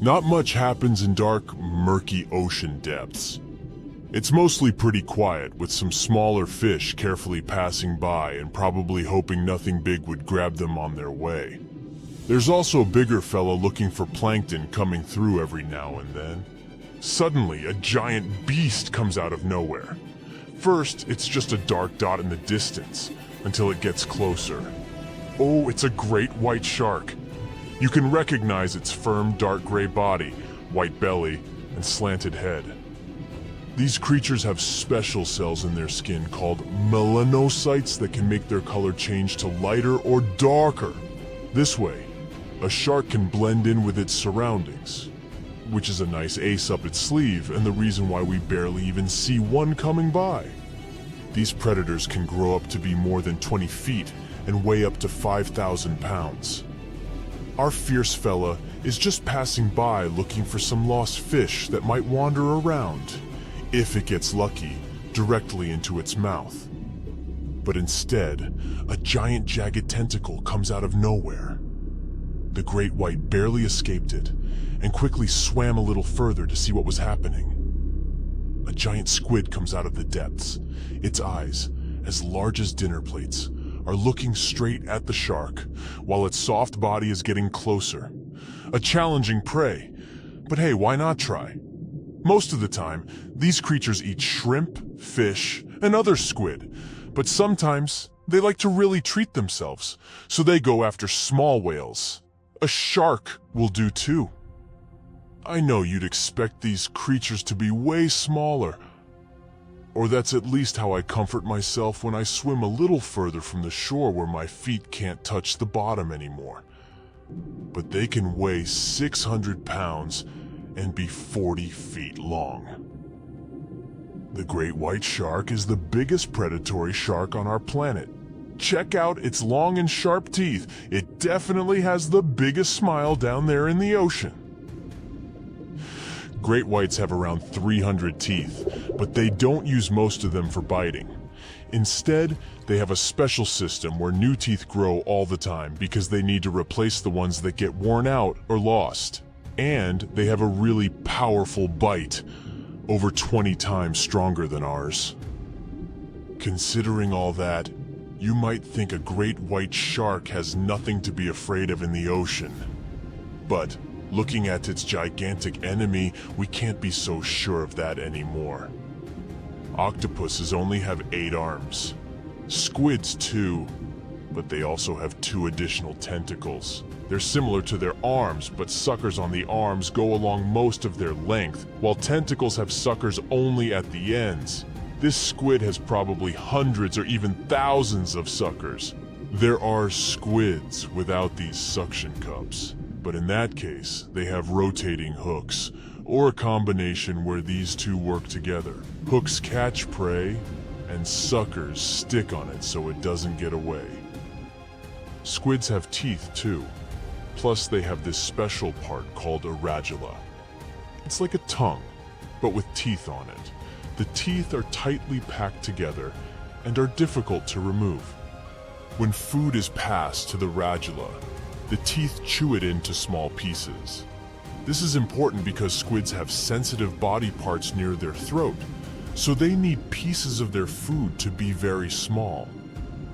Not much happens in dark, murky ocean depths. It's mostly pretty quiet, with some smaller fish carefully passing by and probably hoping nothing big would grab them on their way. There's also a bigger fella looking for plankton coming through every now and then. Suddenly, a giant beast comes out of nowhere. First, it's just a dark dot in the distance, until it gets closer. Oh, it's a great white shark. You can recognize its firm dark gray body, white belly, and slanted head. These creatures have special cells in their skin called melanocytes that can make their color change to lighter or darker. This way, a shark can blend in with its surroundings, which is a nice ace up its sleeve and the reason why we barely even see one coming by. These predators can grow up to be more than 20 feet and weigh up to 5,000 pounds. Our fierce fella is just passing by looking for some lost fish that might wander around, if it gets lucky, directly into its mouth. But instead, a giant jagged tentacle comes out of nowhere. The great white barely escaped it, and quickly swam a little further to see what was happening. A giant squid comes out of the depths. Its eyes, as large as dinner plates, are looking straight at the shark, while its soft body is getting closer. A challenging prey, but hey, why not try? Most of the time, these creatures eat shrimp, fish, and other squid, but sometimes they like to really treat themselves, so they go after small whales. A shark will do too. I know you'd expect these creatures to be way smaller, or that's at least how I comfort myself when I swim a little further from the shore where my feet can't touch the bottom anymore. But they can weigh 600 pounds and be 40 feet long. The great white shark is the biggest predatory shark on our planet. Check out its long and sharp teeth. It definitely has the biggest smile down there in the ocean. Great whites have around 300 teeth, but they don't use most of them for biting. Instead, they have a special system where new teeth grow all the time because they need to replace the ones that get worn out or lost. And they have a really powerful bite, over 20 times stronger than ours. Considering all that, you might think a great white shark has nothing to be afraid of in the ocean. But looking at its gigantic enemy, we can't be so sure of that anymore. Octopuses only have 8 arms. Squids too, but they also have 2 additional tentacles. They're similar to their arms, but suckers on the arms go along most of their length, while tentacles have suckers only at the ends. This squid has probably hundreds or even thousands of suckers. There are squids without these suction cups, but in that case, they have rotating hooks, or a combination where these two work together. Hooks catch prey, and suckers stick on it so it doesn't get away. Squids have teeth too. Plus they have this special part called a radula. It's like a tongue, but with teeth on it. The teeth are tightly packed together and are difficult to remove. When food is passed to the radula, the teeth chew it into small pieces. This is important because squids have sensitive body parts near their throat, so they need pieces of their food to be very small.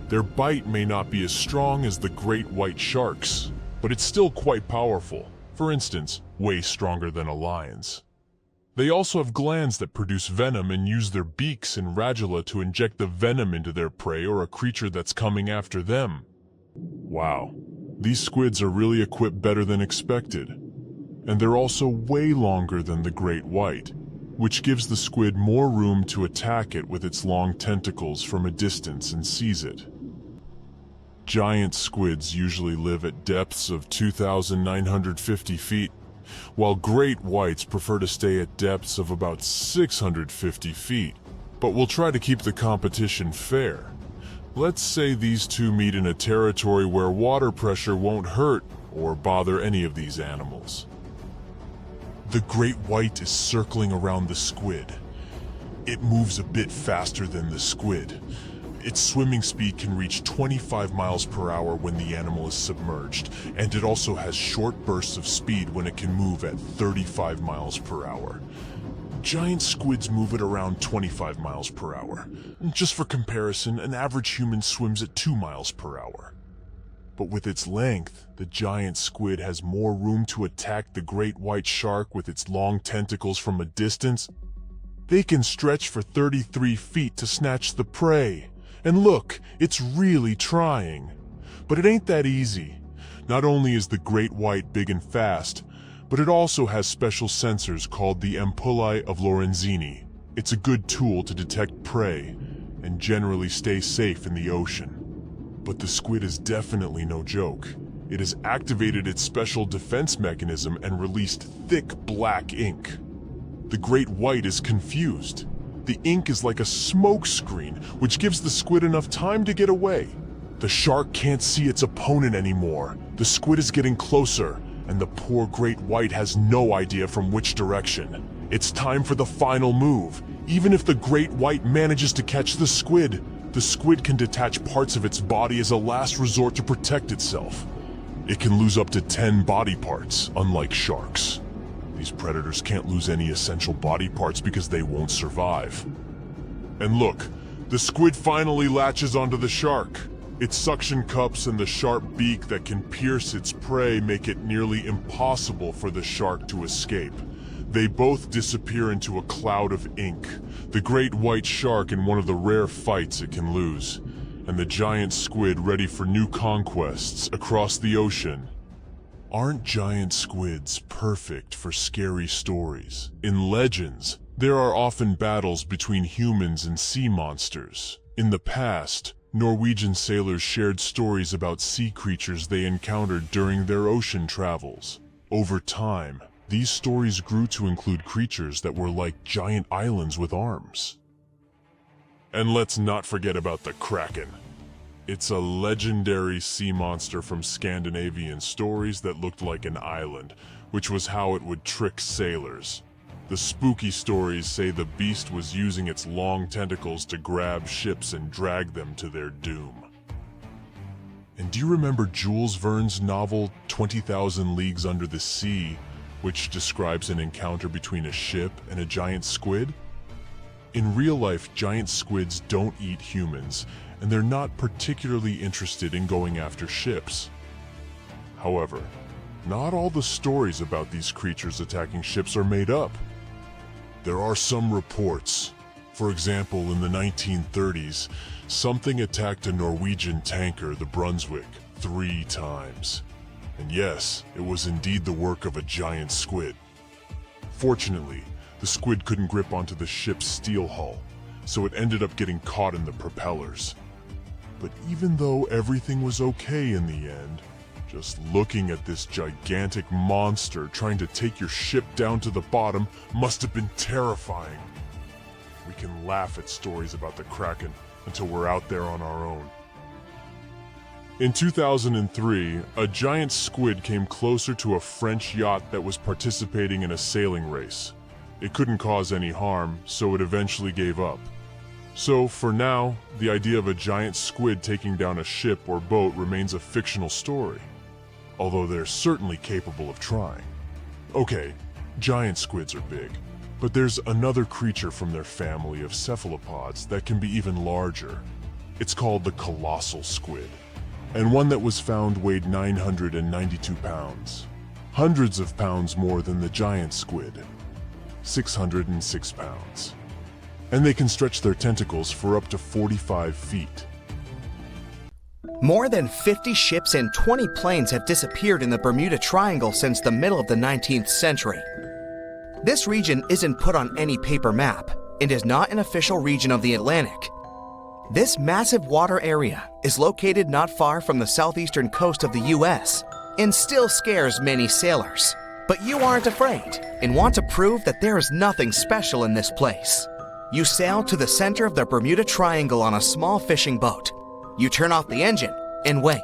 Their bite may not be as strong as the great white sharks, but it's still quite powerful. For instance, way stronger than a lion's. They also have glands that produce venom and use their beaks and radula to inject the venom into their prey or a creature that's coming after them. Wow, these squids are really equipped better than expected. And they're also way longer than the great white, which gives the squid more room to attack it with its long tentacles from a distance and seize it. Giant squids usually live at depths of 2,950 feet, while great whites prefer to stay at depths of about 650 feet. But we'll try to keep the competition fair. Let's say these two meet in a territory where water pressure won't hurt or bother any of these animals. The great white is circling around the squid. It moves a bit faster than the squid, Its swimming speed can reach 25 miles per hour when the animal is submerged, and it also has short bursts of speed when it can move at 35 miles per hour. Giant squids move at around 25 miles per hour. Just for comparison, an average human swims at 2 miles per hour. But with its length, the giant squid has more room to attack the great white shark with its long tentacles from a distance. They can stretch for 33 feet to snatch the prey. And look, it's really trying. But it ain't that easy. Not only is the great white big and fast, but it also has special sensors called the ampullae of Lorenzini. It's a good tool to detect prey and generally stay safe in the ocean. But the squid is definitely no joke. It has activated its special defense mechanism and released thick black ink. The great white is confused. The ink is like a smoke screen, which gives the squid enough time to get away. The shark can't see its opponent anymore. The squid is getting closer, and the poor great white has no idea from which direction. It's time for the final move. Even if the great white manages to catch the squid can detach parts of its body as a last resort to protect itself. It can lose up to 10 body parts, unlike sharks. These predators can't lose any essential body parts because they won't survive. And look, the squid finally latches onto the shark. Its suction cups and the sharp beak that can pierce its prey make it nearly impossible for the shark to escape. They both disappear into a cloud of ink, the great white shark in one of the rare fights it can lose, and the giant squid ready for new conquests across the ocean. Aren't giant squids perfect for scary stories? In legends, there are often battles between humans and sea monsters. In the past, Norwegian sailors shared stories about sea creatures they encountered during their ocean travels. Over time, these stories grew to include creatures that were like giant islands with arms. And let's not forget about the Kraken. It's a legendary sea monster from Scandinavian stories that looked like an island, which was how it would trick sailors. The spooky stories say the beast was using its long tentacles to grab ships and drag them to their doom. And do you remember Jules Verne's novel 20,000 Leagues Under the Sea, which describes an encounter between a ship and a giant squid? In real life, giant squids don't eat humans, and they're not particularly interested in going after ships. However, not all the stories about these creatures attacking ships are made up. There are some reports. For example, in the 1930s, something attacked a Norwegian tanker, the Brunswick, 3 times. And yes, it was indeed the work of a giant squid. Fortunately, the squid couldn't grip onto the ship's steel hull, so it ended up getting caught in the propellers. But even though everything was okay in the end, just looking at this gigantic monster trying to take your ship down to the bottom must have been terrifying. We can laugh at stories about the Kraken until we're out there on our own. In 2003, a giant squid came closer to a French yacht that was participating in a sailing race. It couldn't cause any harm, so it eventually gave up. So, for now, the idea of a giant squid taking down a ship or boat remains a fictional story, although they're certainly capable of trying. Okay, giant squids are big, but there's another creature from their family of cephalopods that can be even larger. It's called the colossal squid, and one that was found weighed 992 pounds, hundreds of pounds more than the giant squid, 606 pounds. And they can stretch their tentacles for up to 45 feet. More than 50 ships and 20 planes have disappeared in the Bermuda Triangle since the middle of the 19th century. This region isn't put on any paper map and is not an official region of the Atlantic. This massive water area is located not far from the southeastern coast of the US and still scares many sailors. But you aren't afraid and want to prove that there is nothing special in this place. You sail to the center of the Bermuda Triangle on a small fishing boat. You turn off the engine and wait.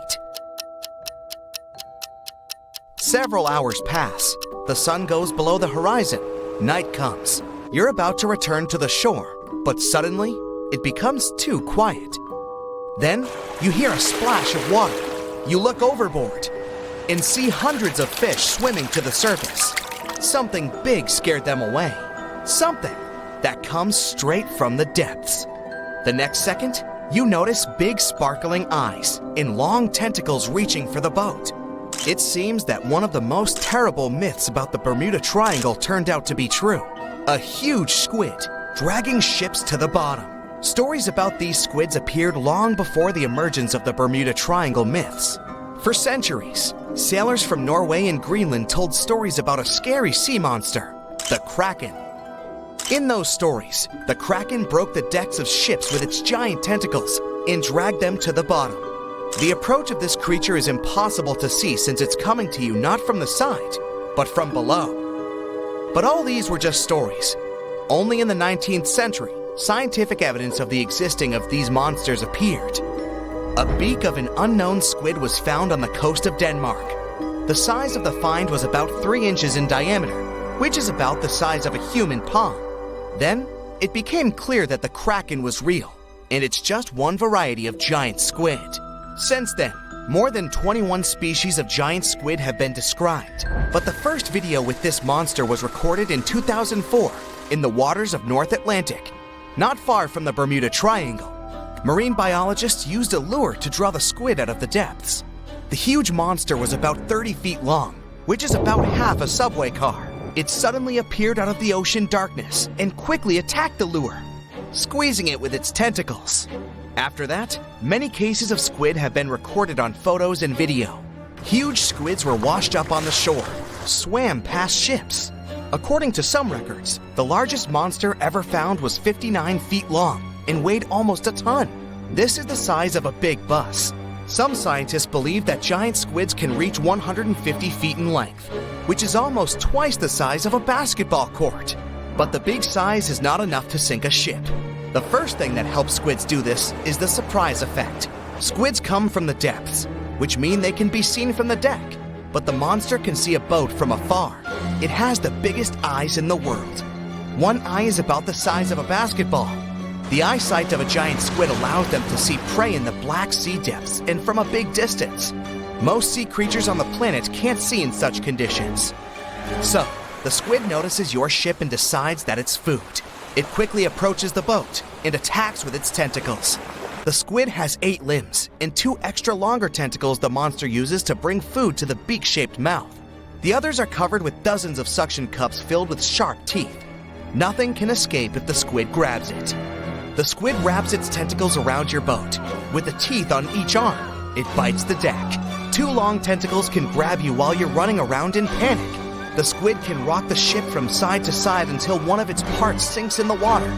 Several hours pass. The sun goes below the horizon. Night comes. You're about to return to the shore, but suddenly, it becomes too quiet. Then, you hear a splash of water. You look overboard and see hundreds of fish swimming to the surface. Something big scared them away. Something that comes straight from the depths. The next second, you notice big sparkling eyes and long tentacles reaching for the boat. It seems that one of the most terrible myths about the Bermuda Triangle turned out to be true. A huge squid dragging ships to the bottom. Stories about these squids appeared long before the emergence of the Bermuda Triangle myths. For centuries, sailors from Norway and Greenland told stories about a scary sea monster, the Kraken. In those stories, the Kraken broke the decks of ships with its giant tentacles and dragged them to the bottom. The approach of this creature is impossible to see since it's coming to you not from the side, but from below. But all these were just stories. Only in the 19th century, scientific evidence of the existing of these monsters appeared. A beak of an unknown squid was found on the coast of Denmark. The size of the find was about 3 inches in diameter, which is about the size of a human palm. Then, it became clear that the Kraken was real, and it's just one variety of giant squid. Since then, more than 21 species of giant squid have been described, but the first video with this monster was recorded in 2004 in the waters of North Atlantic, not far from the Bermuda Triangle. Marine biologists used a lure to draw the squid out of the depths. The huge monster was about 30 feet long, which is about half a subway car. It suddenly appeared out of the ocean darkness and quickly attacked the lure, squeezing it with its tentacles. After that, many cases of squid have been recorded on photos and video. Huge squids were washed up on the shore, swam past ships. According to some records, the largest monster ever found was 59 feet long and weighed almost a ton. This is the size of a big bus. Some scientists believe that giant squids can reach 150 feet in length, which is almost twice the size of a basketball court. But the big size is not enough to sink a ship. The first thing that helps squids do this is the surprise effect. Squids come from the depths, which mean they can be seen from the deck, but the monster can see a boat from afar. It has the biggest eyes in the world. One eye is about the size of a basketball. The eyesight of a giant squid allows them to see prey in the Black Sea depths and from a big distance. Most sea creatures on the planet can't see in such conditions. So, the squid notices your ship and decides that it's food. It quickly approaches the boat and attacks with its tentacles. The squid has 8 limbs and 2 extra longer tentacles the monster uses to bring food to the beak-shaped mouth. The others are covered with dozens of suction cups filled with sharp teeth. Nothing can escape if the squid grabs it. The squid wraps its tentacles around your boat. With the teeth on each arm, it bites the deck. 2 long tentacles can grab you while you're running around in panic. The squid can rock the ship from side to side until one of its parts sinks in the water.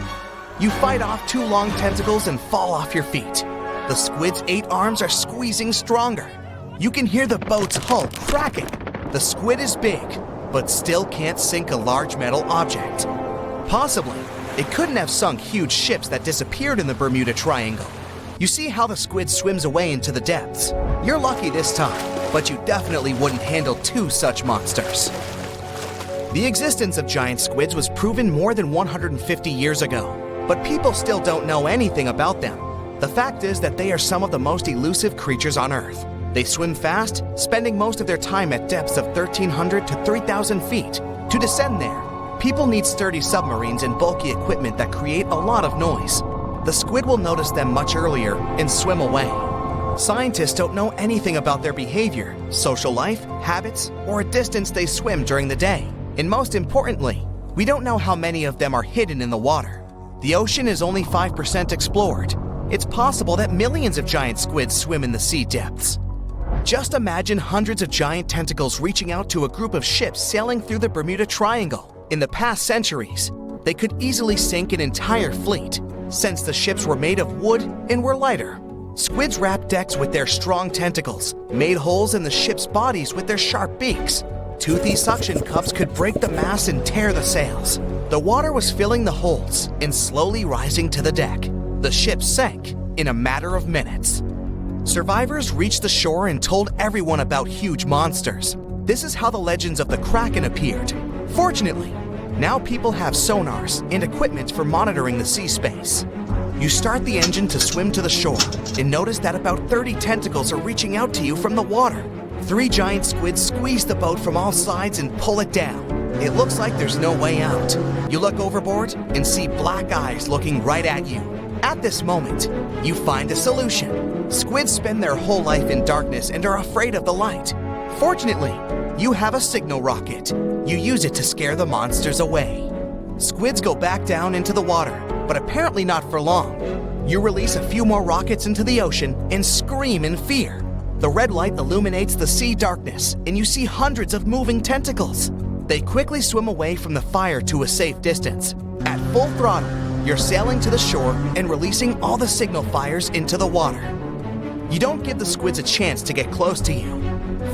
You fight off 2 long tentacles and fall off your feet. The squid's 8 arms are squeezing stronger. You can hear the boat's hull cracking. The squid is big, but still can't sink a large metal object. Possibly, it couldn't have sunk huge ships that disappeared in the Bermuda Triangle. You see how the squid swims away into the depths. You're lucky this time, but you definitely wouldn't handle 2 such monsters. The existence of giant squids was proven more than 150 years ago, but people still don't know anything about them. The fact is that they are some of the most elusive creatures on Earth. They swim fast, spending most of their time at depths of 1,300 to 3,000 feet. To descend there, people need sturdy submarines and bulky equipment that create a lot of noise. The squid will notice them much earlier and swim away. Scientists don't know anything about their behavior, social life, habits, or a distance they swim during the day. And most importantly, we don't know how many of them are hidden in the water. The ocean is only 5% explored. It's possible that millions of giant squids swim in the sea depths. Just imagine hundreds of giant tentacles reaching out to a group of ships sailing through the Bermuda Triangle. In the past centuries, they could easily sink an entire fleet, since the ships were made of wood and were lighter. Squids wrapped decks with their strong tentacles, made holes in the ship's bodies with their sharp beaks. Toothy suction cups could break the masts and tear the sails. The water was filling the holes and slowly rising to the deck. The ship sank in a matter of minutes. Survivors reached the shore and told everyone about huge monsters. This is how the legends of the Kraken appeared. Fortunately, Now people have sonars and equipment for monitoring the sea space. You start the engine to swim to the shore and notice that about 30 tentacles are reaching out to you from the water. 3 giant squids squeeze the boat from all sides and pull it down. It looks like there's no way out. You look overboard and see black eyes looking right at you. At this moment, you find a solution. Squids spend their whole life in darkness and are afraid of the light. Fortunately, you have a signal rocket. You use it to scare the monsters away. Squids go back down into the water, but apparently not for long. You release a few more rockets into the ocean and scream in fear. The red light illuminates the sea darkness, and you see hundreds of moving tentacles. They quickly swim away from the fire to a safe distance. At full throttle, you're sailing to the shore and releasing all the signal fires into the water. You don't give the squids a chance to get close to you.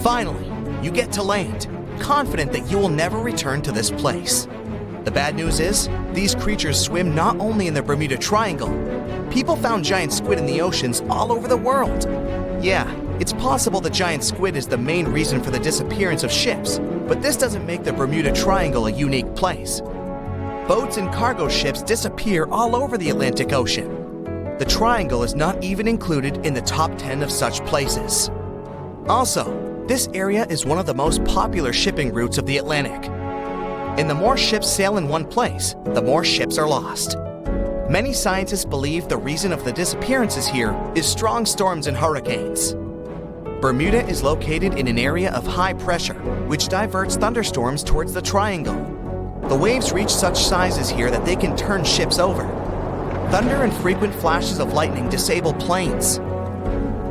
Finally, you get to land, confident that you will never return to this place. The bad news is, these creatures swim not only in the Bermuda Triangle. People found giant squid in the oceans all over the world. Yeah, it's possible the giant squid is the main reason for the disappearance of ships, but this doesn't make the Bermuda Triangle a unique place. Boats and cargo ships disappear all over the Atlantic Ocean. The Triangle is not even included in the top 10 of such places. Also, this area is one of the most popular shipping routes of the Atlantic. And the more ships sail in one place, the more ships are lost. Many scientists believe the reason of the disappearances here is strong storms and hurricanes. Bermuda is located in an area of high pressure, which diverts thunderstorms towards the Triangle. The waves reach such sizes here that they can turn ships over. Thunder and frequent flashes of lightning disable planes.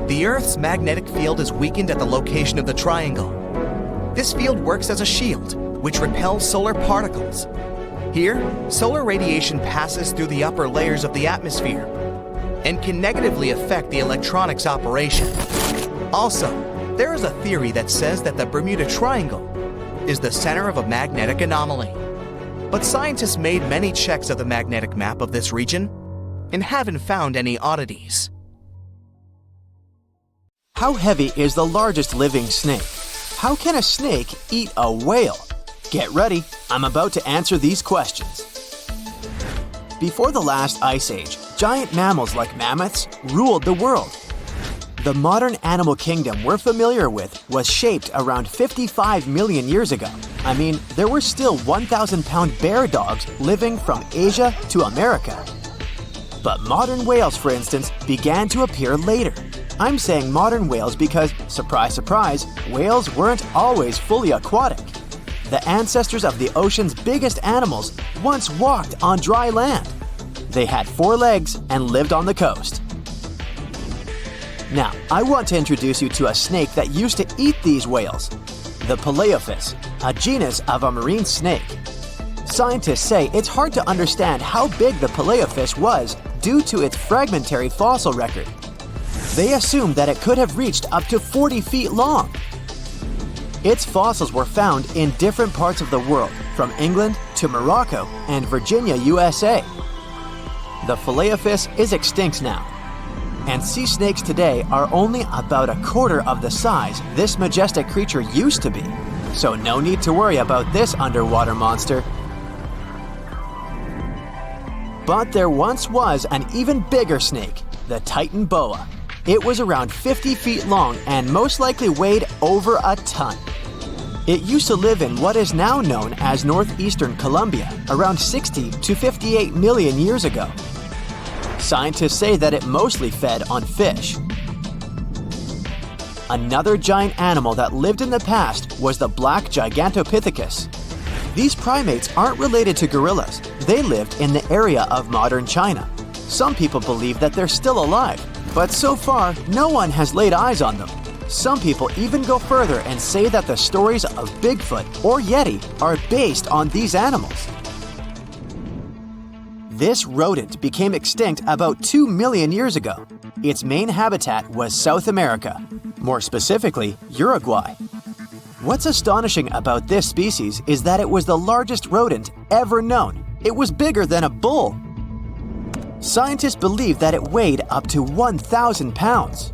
The Earth's magnetic field is weakened at the location of the Triangle. This field works as a shield, which repels solar particles. Here, solar radiation passes through the upper layers of the atmosphere and can negatively affect the electronics operation. Also, there is a theory that says that the Bermuda Triangle is the center of a magnetic anomaly. But scientists made many checks of the magnetic map of this region and haven't found any oddities. How heavy is the largest living snake? How can a snake eat a whale? Get ready, I'm about to answer these questions. Before the last ice age, giant mammals like mammoths ruled the world. The modern animal kingdom we're familiar with was shaped around 55 million years ago. I mean, there were still 1,000-pound bear dogs living from Asia to America. But modern whales, for instance, began to appear later. I'm saying modern whales because, surprise, surprise, whales weren't always fully aquatic. The ancestors of the ocean's biggest animals once walked on dry land. They had 4 legs and lived on the coast. Now, I want to introduce you to a snake that used to eat these whales, the Paleophis, a genus of a marine snake. Scientists say it's hard to understand how big the Paleophis was due to its fragmentary fossil record. They assumed that it could have reached up to 40 feet long. Its fossils were found in different parts of the world, from England to Morocco and Virginia, USA. The Paleophis is extinct now, and sea snakes today are only about a quarter of the size this majestic creature used to be. So no need to worry about this underwater monster. But there once was an even bigger snake, the Titan boa. It was around 50 feet long and most likely weighed over a ton. It used to live in what is now known as northeastern Colombia around 60 to 58 million years ago. Scientists say that it mostly fed on fish. Another giant animal that lived in the past was the black Gigantopithecus. These primates aren't related to gorillas. They lived in the area of modern China. Some people believe that they're still alive, but so far, no one has laid eyes on them. Some people even go further and say that the stories of Bigfoot or Yeti are based on these animals. This rodent became extinct about 2 million years ago. Its main habitat was South America, more specifically, Uruguay. What's astonishing about this species is that it was the largest rodent ever known. It was bigger than a bull. Scientists believe that it weighed up to 1,000 pounds.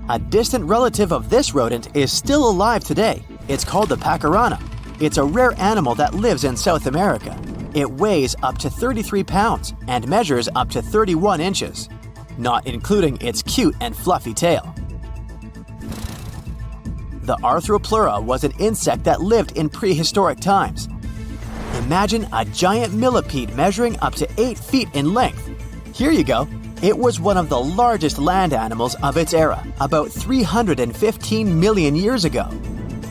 A distant relative of this rodent is still alive today. It's called the pacarana. It's a rare animal that lives in South America. It weighs up to 33 pounds and measures up to 31 inches, not including its cute and fluffy tail. The Arthropleura was an insect that lived in prehistoric times. Imagine a giant millipede measuring up to 8 feet in length. Here you go. It was one of the largest land animals of its era, about 315 million years ago.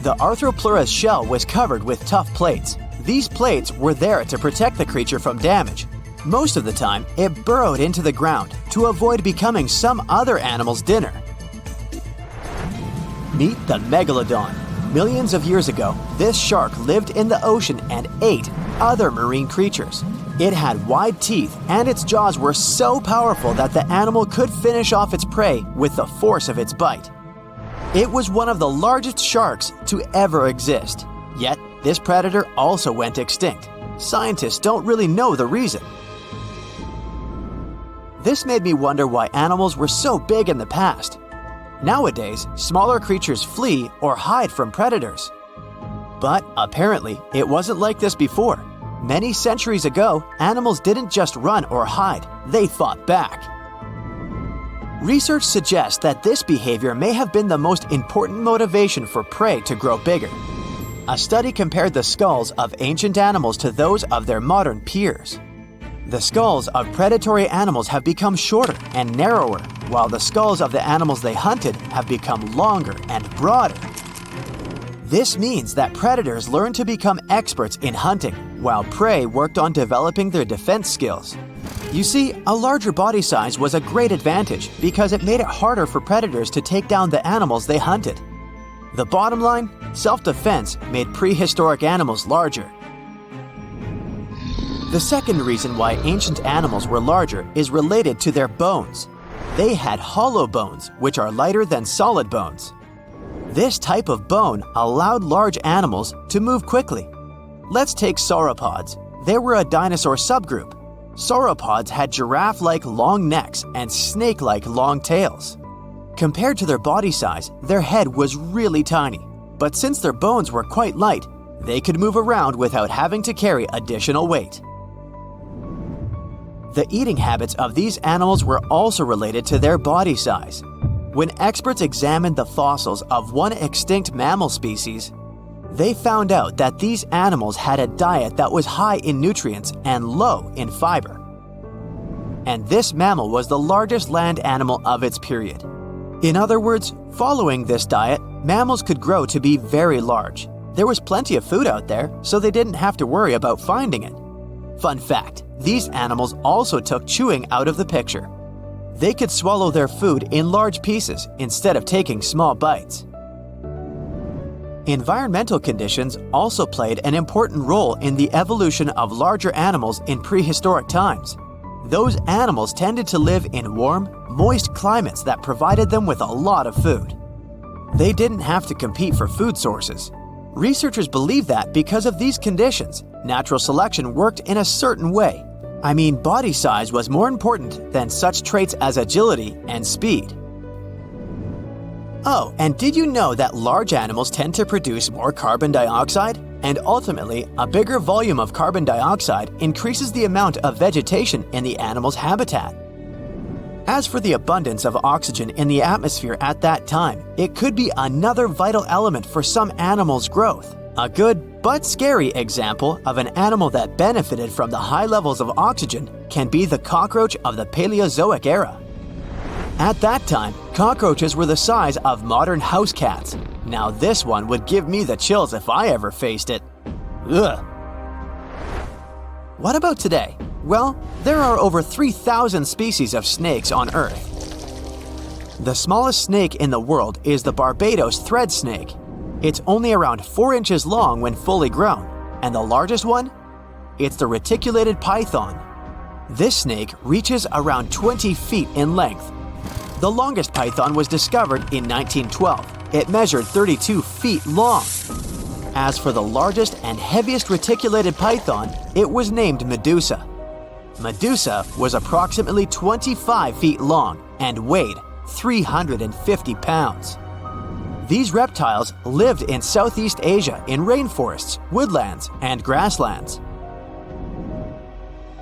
The Arthropleura's shell was covered with tough plates. These plates were there to protect the creature from damage. Most of the time, it burrowed into the ground to avoid becoming some other animal's dinner. Meet the Megalodon. Millions of years ago, this shark lived in the ocean and ate other marine creatures. It had wide teeth, and its jaws were so powerful that the animal could finish off its prey with the force of its bite. It was one of the largest sharks to ever exist. Yet, this predator also went extinct. Scientists don't really know the reason. This made me wonder why animals were so big in the past. Nowadays, smaller creatures flee or hide from predators. But apparently, it wasn't like this before. Many centuries ago, animals didn't just run or hide, they fought back. Research suggests that this behavior may have been the most important motivation for prey to grow bigger. A study compared the skulls of ancient animals to those of their modern peers. The skulls of predatory animals have become shorter and narrower, while the skulls of the animals they hunted have become longer and broader. This means that predators learned to become experts in hunting, while prey worked on developing their defense skills. You see, a larger body size was a great advantage because it made it harder for predators to take down the animals they hunted. The bottom line, self-defense made prehistoric animals larger. The second reason why ancient animals were larger is related to their bones. They had hollow bones, which are lighter than solid bones. This type of bone allowed large animals to move quickly. Let's take sauropods. They were a dinosaur subgroup. Sauropods had giraffe-like long necks and snake-like long tails. Compared to their body size, their head was really tiny. But since their bones were quite light, they could move around without having to carry additional weight. The eating habits of these animals were also related to their body size. When experts examined the fossils of one extinct mammal species, they found out that these animals had a diet that was high in nutrients and low in fiber. And this mammal was the largest land animal of its period. In other words, following this diet, mammals could grow to be very large. There was plenty of food out there, so they didn't have to worry about finding it. Fun fact, these animals also took chewing out of the picture. They could swallow their food in large pieces instead of taking small bites. Environmental conditions also played an important role in the evolution of larger animals in prehistoric times. Those animals tended to live in warm, moist climates that provided them with a lot of food. They didn't have to compete for food sources. Researchers believe that because of these conditions, natural selection worked in a certain way. I mean, body size was more important than such traits as agility and speed. Oh, and did you know that large animals tend to produce more carbon dioxide? And ultimately, a bigger volume of carbon dioxide increases the amount of vegetation in the animal's habitat. As for the abundance of oxygen in the atmosphere at that time, it could be another vital element for some animals' growth. A good but scary example of an animal that benefited from the high levels of oxygen can be the cockroach of the Paleozoic era. At that time, cockroaches were the size of modern house cats. Now this one would give me the chills if I ever faced it. Ugh. What about today? Well, there are over 3,000 species of snakes on Earth. The smallest snake in the world is the Barbados thread snake. It's only around 4 inches long when fully grown. And the largest one? It's the reticulated python. This snake reaches around 20 feet in length. The longest python was discovered in 1912. It measured 32 feet long. As for the largest and heaviest reticulated python, it was named Medusa. Medusa was approximately 25 feet long and weighed 350 pounds. These reptiles lived in Southeast Asia in rainforests, woodlands, and grasslands.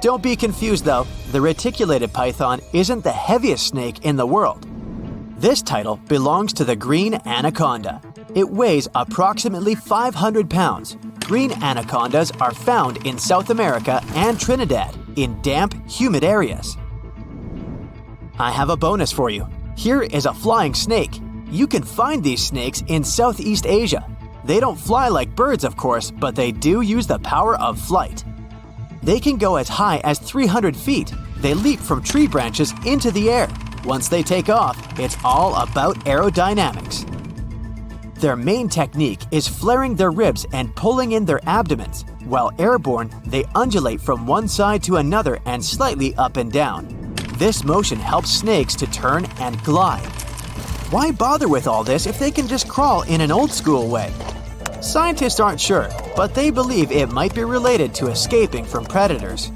Don't be confused though, the reticulated python isn't the heaviest snake in the world. This title belongs to the green anaconda. It weighs approximately 500 pounds. Green anacondas are found in South America and Trinidad in damp, humid areas. I have a bonus for you. Here is a flying snake. You can find these snakes in Southeast Asia. They don't fly like birds, of course, but they do use the power of flight. They can go as high as 300 feet. They leap from tree branches into the air. Once they take off, it's all about aerodynamics. Their main technique is flaring their ribs and pulling in their abdomens. While airborne, they undulate from one side to another and slightly up and down. This motion helps snakes to turn and glide. Why bother with all this if they can just crawl in an old-school way? Scientists aren't sure, but they believe it might be related to escaping from predators.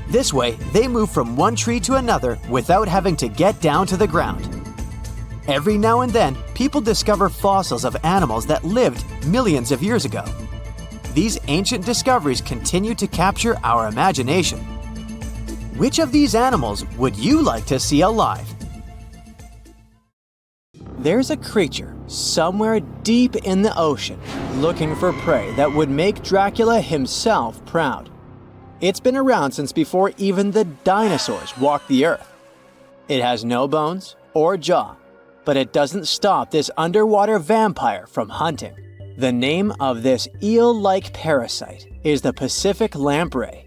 This way, they move from one tree to another without having to get down to the ground. Every now and then, people discover fossils of animals that lived millions of years ago. These ancient discoveries continue to capture our imagination. Which of these animals would you like to see alive? There's a creature somewhere deep in the ocean looking for prey that would make Dracula himself proud. It's been around since before even the dinosaurs walked the earth. It has no bones or jaw, but it doesn't stop this underwater vampire from hunting. The name of this eel-like parasite is the Pacific lamprey.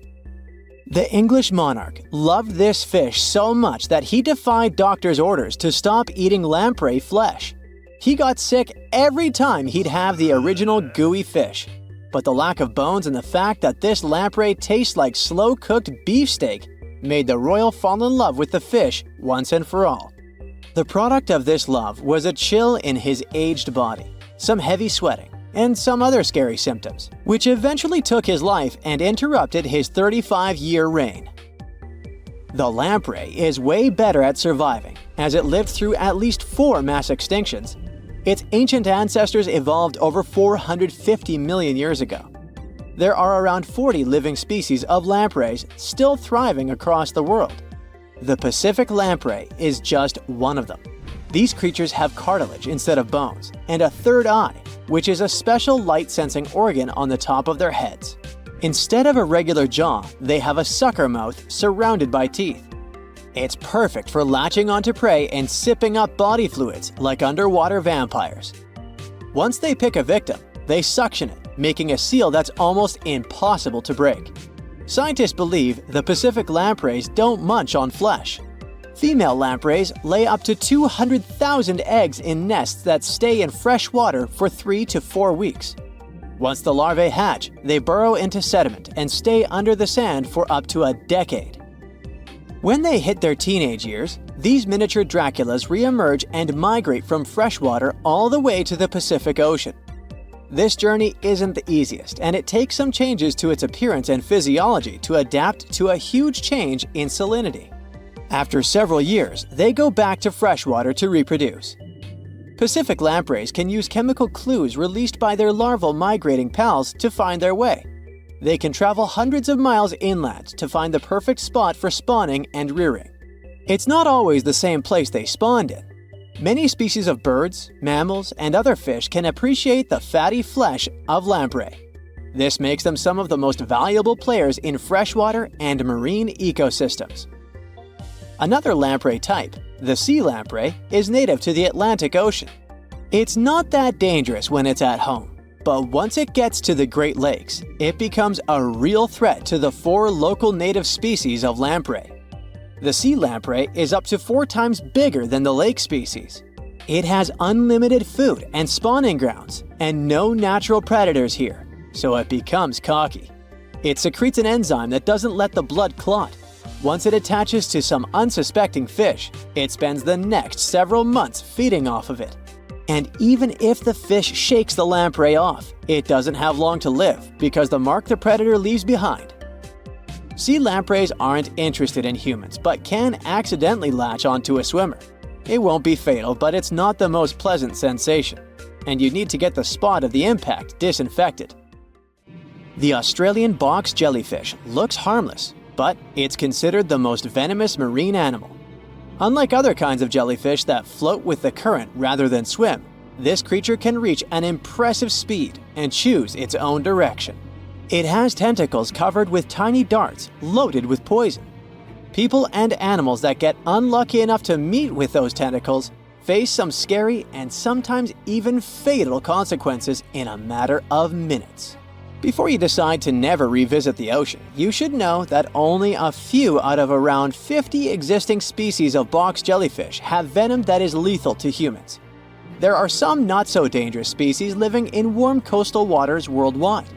The English monarch loved this fish so much that he defied doctors' orders to stop eating lamprey flesh. He got sick every time he'd have the original gooey fish. But the lack of bones and the fact that this lamprey tastes like slow-cooked beefsteak made the royal fall in love with the fish once and for all. The product of this love was a chill in his aged body, some heavy sweating, and some other scary symptoms, which eventually took his life and interrupted his 35-year reign. The lamprey is way better at surviving, as it lived through at least 4 mass extinctions. Its ancient ancestors evolved over 450 million years ago. There are around 40 living species of lampreys still thriving across the world. The Pacific lamprey is just one of them. These creatures have cartilage instead of bones, and a third eye, which is a special light-sensing organ on the top of their heads. Instead of a regular jaw, they have a sucker mouth surrounded by teeth. It's perfect for latching onto prey and sipping up body fluids like underwater vampires. Once they pick a victim, they suction it, making a seal that's almost impossible to break. Scientists believe the Pacific lampreys don't munch on flesh. Female lampreys lay up to 200,000 eggs in nests that stay in fresh water for 3 to 4 weeks. Once the larvae hatch, they burrow into sediment and stay under the sand for up to a decade. When they hit their teenage years, these miniature Draculas re-emerge and migrate from freshwater all the way to the Pacific Ocean. This journey isn't the easiest, and it takes some changes to its appearance and physiology to adapt to a huge change in salinity. After several years, they go back to freshwater to reproduce. Pacific lampreys can use chemical clues released by their larval migrating pals to find their way. They can travel hundreds of miles inland to find the perfect spot for spawning and rearing. It's not always the same place they spawned in. Many species of birds, mammals, and other fish can appreciate the fatty flesh of lamprey. This makes them some of the most valuable players in freshwater and marine ecosystems. Another lamprey type, the sea lamprey, is native to the Atlantic Ocean. It's not that dangerous when it's at home, but once it gets to the Great Lakes, it becomes a real threat to the 4 local native species of lamprey. The sea lamprey is up to 4 times bigger than the lake species. It has unlimited food and spawning grounds, and no natural predators here, so it becomes cocky. It secretes an enzyme that doesn't let the blood clot. Once it attaches to some unsuspecting fish, it spends the next several months feeding off of it. And even if the fish shakes the lamprey off, it doesn't have long to live because the mark the predator leaves behind. Sea lampreys aren't interested in humans, but can accidentally latch onto a swimmer. It won't be fatal, but it's not the most pleasant sensation, and you need to get the spot of the impact disinfected. The Australian box jellyfish looks harmless, but it's considered the most venomous marine animal. Unlike other kinds of jellyfish that float with the current rather than swim, this creature can reach an impressive speed and choose its own direction. It has tentacles covered with tiny darts loaded with poison. People and animals that get unlucky enough to meet with those tentacles face some scary and sometimes even fatal consequences in a matter of minutes. Before you decide to never revisit the ocean, you should know that only a few out of around 50 existing species of box jellyfish have venom that is lethal to humans. There are some not-so-dangerous species living in warm coastal waters worldwide.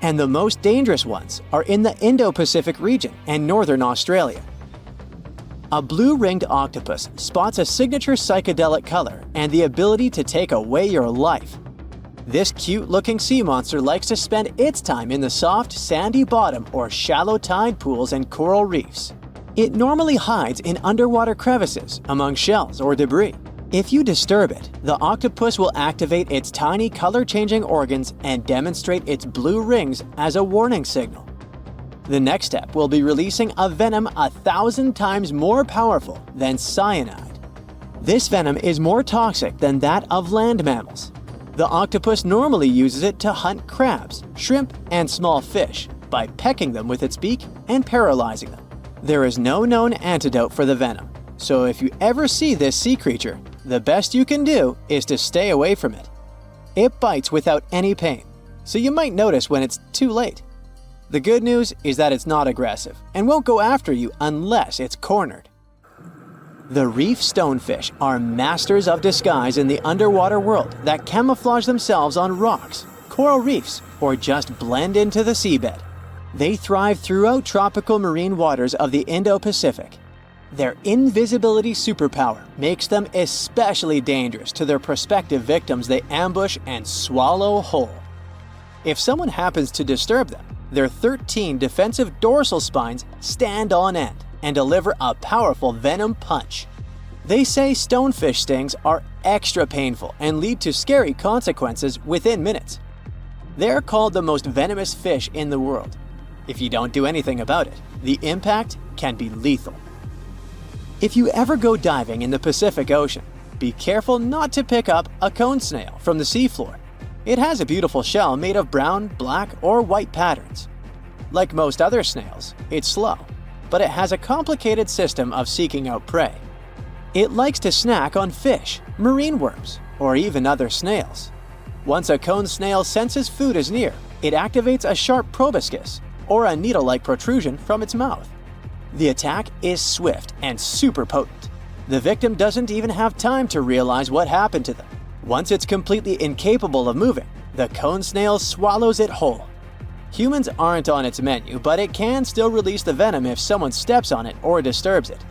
And the most dangerous ones are in the Indo-Pacific region and northern Australia. A blue-ringed octopus spots a signature psychedelic color and the ability to take away your life. This cute-looking sea monster likes to spend its time in the soft, sandy bottom or shallow tide pools and coral reefs. It normally hides in underwater crevices, among shells or debris. If you disturb it, the octopus will activate its tiny color-changing organs and demonstrate its blue rings as a warning signal. The next step will be releasing a venom 1,000 times more powerful than cyanide. This venom is more toxic than that of land mammals. The octopus normally uses it to hunt crabs, shrimp, and small fish by pecking them with its beak and paralyzing them. There is no known antidote for the venom, so if you ever see this sea creature, the best you can do is to stay away from it. It bites without any pain, so you might notice when it's too late. The good news is that it's not aggressive and won't go after you unless it's cornered. The reef stonefish are masters of disguise in the underwater world that camouflage themselves on rocks, coral reefs, or just blend into the seabed. They thrive throughout tropical marine waters of the Indo-Pacific. Their invisibility superpower makes them especially dangerous to their prospective victims they ambush and swallow whole. If someone happens to disturb them, their 13 defensive dorsal spines stand on end and deliver a powerful venom punch. They say stonefish stings are extra painful and lead to scary consequences within minutes. They're called the most venomous fish in the world. If you don't do anything about it, the impact can be lethal. If you ever go diving in the Pacific Ocean, be careful not to pick up a cone snail from the seafloor. It has a beautiful shell made of brown, black, or white patterns. Like most other snails, it's slow, but it has a complicated system of seeking out prey. It likes to snack on fish, marine worms, or even other snails. Once a cone snail senses food is near, it activates a sharp proboscis, or a needle-like protrusion from its mouth. The attack is swift and super potent. The victim doesn't even have time to realize what happened to them. Once it's completely incapable of moving, the cone snail swallows it whole. Humans aren't on its menu, but it can still release the venom if someone steps on it or disturbs it.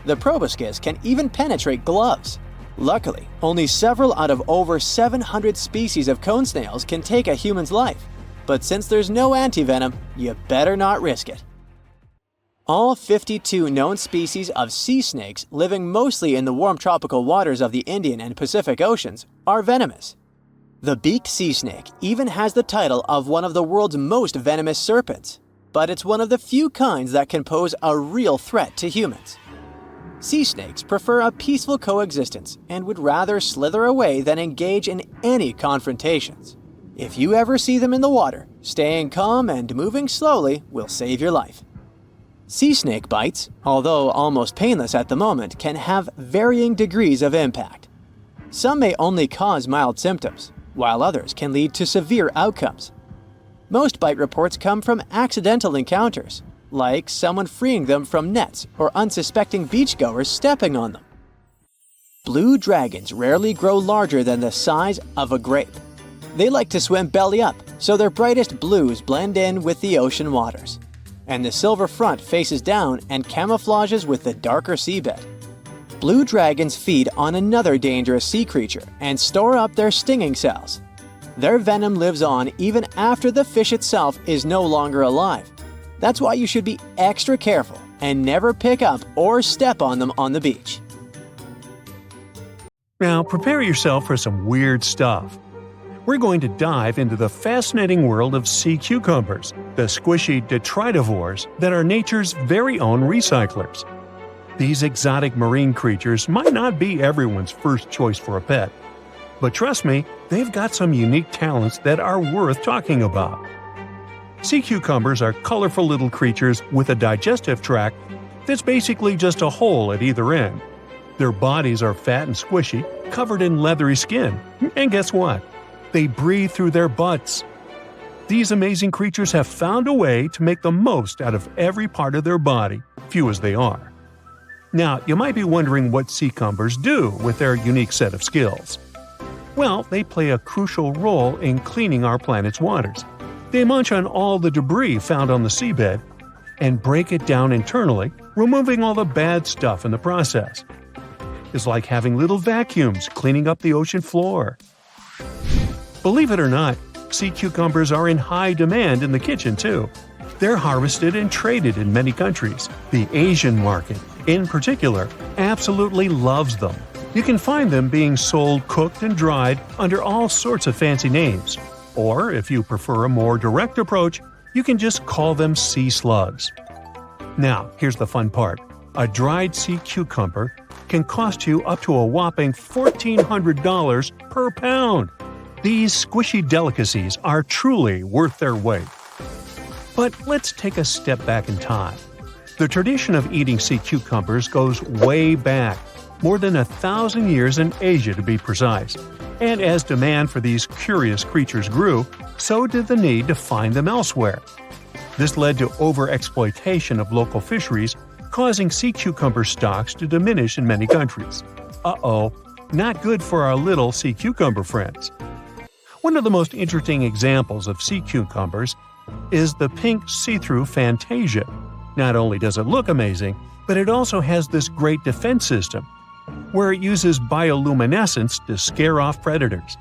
The proboscis can even penetrate gloves. Luckily, only several out of over 700 species of cone snails can take a human's life. But since there's no antivenom, you better not risk it. All 52 known species of sea snakes living mostly in the warm tropical waters of the Indian and Pacific Oceans are venomous. The beaked sea snake even has the title of one of the world's most venomous serpents, but it's one of the few kinds that can pose a real threat to humans. Sea snakes prefer a peaceful coexistence and would rather slither away than engage in any confrontations. If you ever see them in the water, staying calm and moving slowly will save your life. Sea snake bites, although almost painless at the moment, can have varying degrees of impact. Some may only cause mild symptoms, while others can lead to severe outcomes. Most bite reports come from accidental encounters, like someone freeing them from nets or unsuspecting beachgoers stepping on them. Blue dragons rarely grow larger than the size of a grape. They like to swim belly up, so their brightest blues blend in with the ocean waters. And the silver front faces down and camouflages with the darker seabed. Blue dragons feed on another dangerous sea creature and store up their stinging cells. Their venom lives on even after the fish itself is no longer alive. That's why you should be extra careful and never pick up or step on them on the beach. Now prepare yourself for some weird stuff. We're going to dive into the fascinating world of sea cucumbers, the squishy detritivores that are nature's very own recyclers. These exotic marine creatures might not be everyone's first choice for a pet, but trust me, they've got some unique talents that are worth talking about. Sea cucumbers are colorful little creatures with a digestive tract that's basically just a hole at either end. Their bodies are fat and squishy, covered in leathery skin. And guess what? They breathe through their butts. These amazing creatures have found a way to make the most out of every part of their body, few as they are. Now, you might be wondering what sea cucumbers do with their unique set of skills. Well, they play a crucial role in cleaning our planet's waters. They munch on all the debris found on the seabed and break it down internally, removing all the bad stuff in the process. It's like having little vacuums cleaning up the ocean floor. Believe it or not, sea cucumbers are in high demand in the kitchen too. They're harvested and traded in many countries. The Asian market, in particular, absolutely loves them. You can find them being sold cooked and dried under all sorts of fancy names. Or, if you prefer a more direct approach, you can just call them sea slugs. Now, here's the fun part. A dried sea cucumber can cost you up to a whopping $1,400 per pound. These squishy delicacies are truly worth their weight. But let's take a step back in time. The tradition of eating sea cucumbers goes way back, more than 1,000 years in Asia to be precise. And as demand for these curious creatures grew, so did the need to find them elsewhere. This led to overexploitation of local fisheries, causing sea cucumber stocks to diminish in many countries. Uh-oh, not good for our little sea cucumber friends. One of the most interesting examples of sea cucumbers is the pink see-through Fantasia. Not only does it look amazing, but it also has this great defense system, where it uses bioluminescence to scare off predators.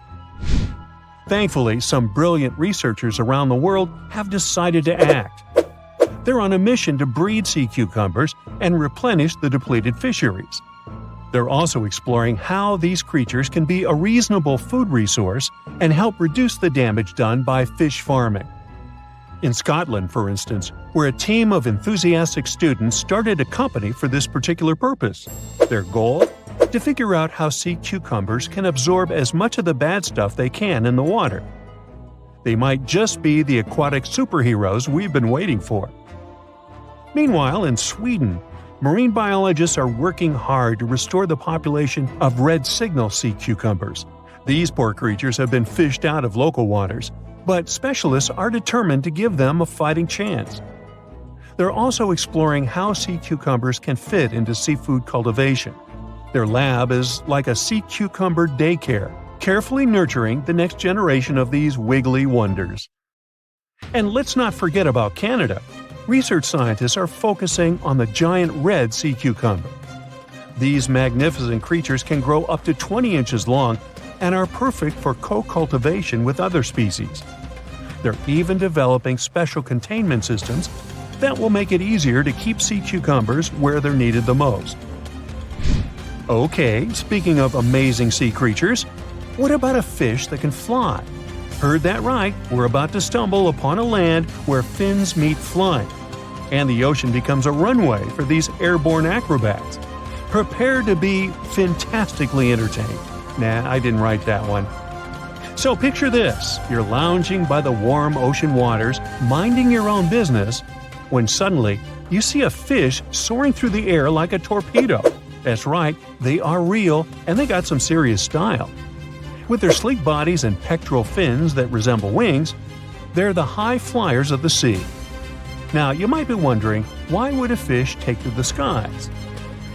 Thankfully, some brilliant researchers around the world have decided to act. They're on a mission to breed sea cucumbers and replenish the depleted fisheries. They're also exploring how these creatures can be a reasonable food resource and help reduce the damage done by fish farming. In Scotland, for instance, where a team of enthusiastic students started a company for this particular purpose. Their goal? To figure out how sea cucumbers can absorb as much of the bad stuff they can in the water. They might just be the aquatic superheroes we've been waiting for. Meanwhile, in Sweden, marine biologists are working hard to restore the population of red signal sea cucumbers. These poor creatures have been fished out of local waters, but specialists are determined to give them a fighting chance. They're also exploring how sea cucumbers can fit into seafood cultivation. Their lab is like a sea cucumber daycare, carefully nurturing the next generation of these wiggly wonders. And let's not forget about Canada. Research scientists are focusing on the giant red sea cucumber. These magnificent creatures can grow up to 20 inches long and are perfect for co-cultivation with other species. They're even developing special containment systems that will make it easier to keep sea cucumbers where they're needed the most. Okay, speaking of amazing sea creatures, what about a fish that can fly? Heard that right, we're about to stumble upon a land where fins meet flying, and the ocean becomes a runway for these airborne acrobats. Prepare to be fantastically entertained. Nah, I didn't write that one. So picture this, you're lounging by the warm ocean waters, minding your own business, when suddenly you see a fish soaring through the air like a torpedo. That's right, they are real, and they got some serious style. With their sleek bodies and pectoral fins that resemble wings, they're the high flyers of the sea. Now, you might be wondering, why would a fish take to the skies?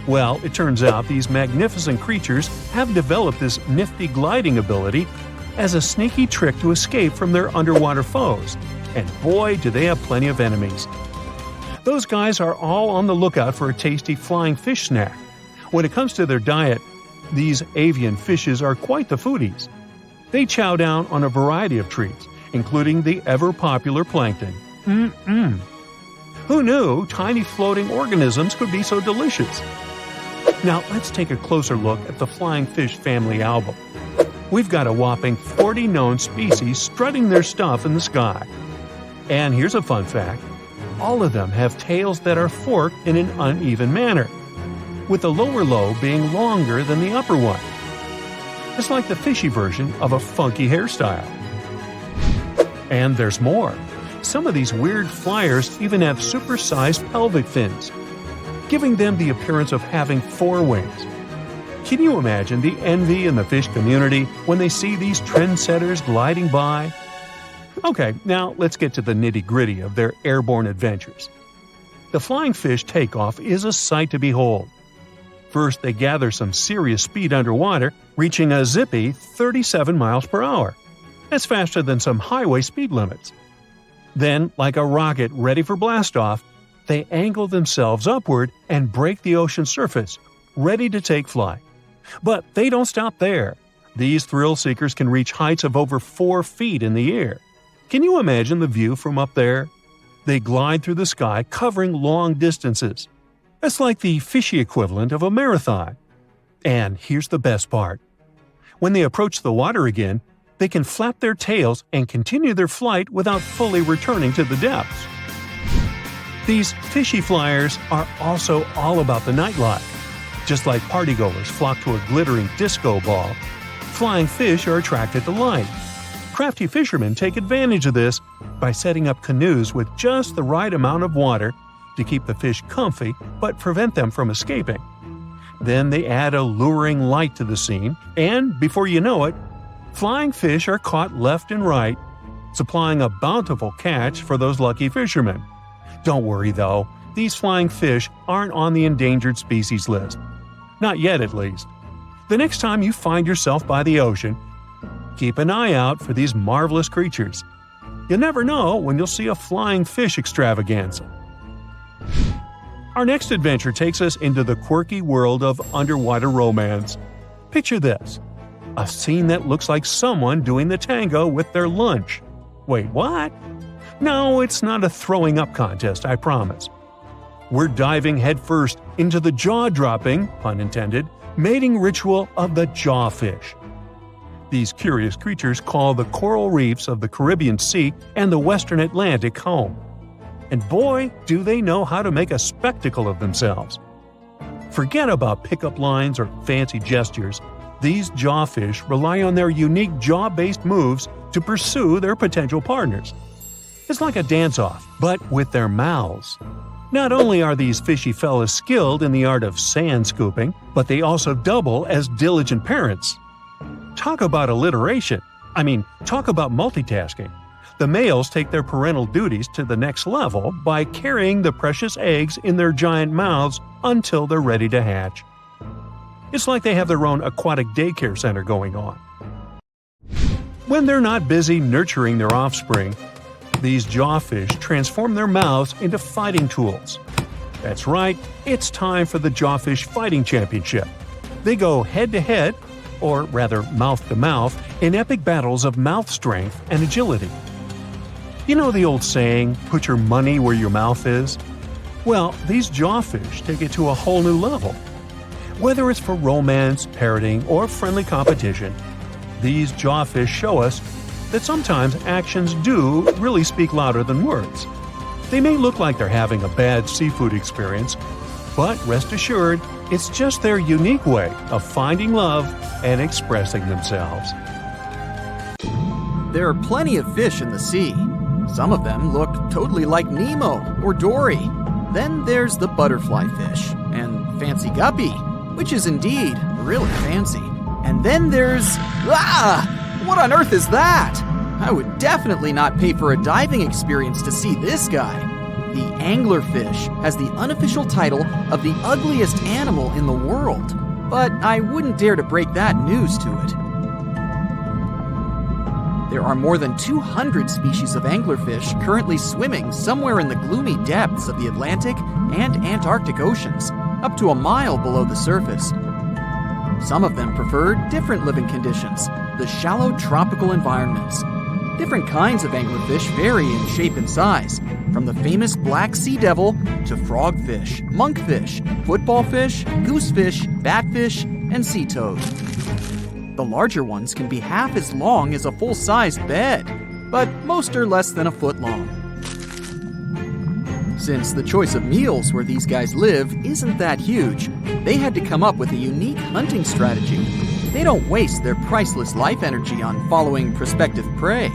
Well, it turns out these magnificent creatures have developed this nifty gliding ability as a sneaky trick to escape from their underwater foes. And boy, do they have plenty of enemies. Those guys are all on the lookout for a tasty flying fish snack. When it comes to their diet, these avian fishes are quite the foodies. They chow down on a variety of treats, including the ever-popular plankton. Who knew tiny floating organisms could be so delicious? Now let's take a closer look at the flying fish family album. We've got a whopping 40 known species strutting their stuff in the sky. And here's a fun fact. All of them have tails that are forked in an uneven manner, with the lower lobe being longer than the upper one. It's like the fishy version of a funky hairstyle. And there's more. Some of these weird flyers even have supersized pelvic fins, giving them the appearance of having 4 wings. Can you imagine the envy in the fish community when they see these trendsetters gliding by? Okay, now let's get to the nitty-gritty of their airborne adventures. The flying fish takeoff is a sight to behold. First, they gather some serious speed underwater, reaching a zippy 37 miles per hour. That's faster than some highway speed limits. Then, like a rocket ready for blastoff, they angle themselves upward and break the ocean surface, ready to take flight. But they don't stop there. These thrill seekers can reach heights of over 4 feet in the air. Can you imagine the view from up there? They glide through the sky, covering long distances. That's like the fishy equivalent of a marathon. And here's the best part. When they approach the water again, they can flap their tails and continue their flight without fully returning to the depths. These fishy flyers are also all about the nightlife. Just like partygoers flock to a glittering disco ball, flying fish are attracted to light. Crafty fishermen take advantage of this by setting up canoes with just the right amount of water to keep the fish comfy but prevent them from escaping. Then they add a luring light to the scene, and before you know it, flying fish are caught left and right, supplying a bountiful catch for those lucky fishermen. Don't worry though, these flying fish aren't on the endangered species list. Not yet, at least. The next time you find yourself by the ocean, keep an eye out for these marvelous creatures. You never know when you'll see a flying fish extravaganza. Our next adventure takes us into the quirky world of underwater romance. Picture this. A scene that looks like someone doing the tango with their lunch. Wait, what? No, it's not a throwing up contest, I promise. We're diving headfirst into the jaw-dropping, pun intended, mating ritual of the jawfish. These curious creatures call the coral reefs of the Caribbean Sea and the Western Atlantic home. And boy, do they know how to make a spectacle of themselves. Forget about pickup lines or fancy gestures. These jawfish rely on their unique jaw-based moves to pursue their potential partners. It's like a dance-off, but with their mouths. Not only are these fishy fellas skilled in the art of sand scooping, but they also double as diligent parents. Talk about alliteration. Talk about multitasking. The males take their parental duties to the next level by carrying the precious eggs in their giant mouths until they're ready to hatch. It's like they have their own aquatic daycare center going on. When they're not busy nurturing their offspring, these jawfish transform their mouths into fighting tools. That's right, it's time for the Jawfish Fighting Championship. They go head-to-head, or rather mouth-to-mouth, in epic battles of mouth strength and agility. You know the old saying, put your money where your mouth is? Well, these jawfish take it to a whole new level. Whether it's for romance, parroting, or friendly competition, these jawfish show us that sometimes actions do really speak louder than words. They may look like they're having a bad seafood experience, but rest assured, it's just their unique way of finding love and expressing themselves. There are plenty of fish in the sea. Some of them look totally like Nemo or Dory. Then there's the butterfly fish and fancy guppy, which is indeed really fancy. And then there's... What on earth is that? I would definitely not pay for a diving experience to see this guy. The anglerfish has the unofficial title of the ugliest animal in the world, but I wouldn't dare to break that news to it. There are more than 200 species of anglerfish currently swimming somewhere in the gloomy depths of the Atlantic and Antarctic Oceans, up to a mile below the surface. Some of them prefer different living conditions, the shallow tropical environments. Different kinds of anglerfish vary in shape and size, from the famous black sea devil to frogfish, monkfish, football fish, goosefish, batfish, and sea toad. The larger ones can be half as long as a full-sized bed, but most are less than a foot long. Since the choice of meals where these guys live isn't that huge, they had to come up with a unique hunting strategy. They don't waste their priceless life energy on following prospective prey.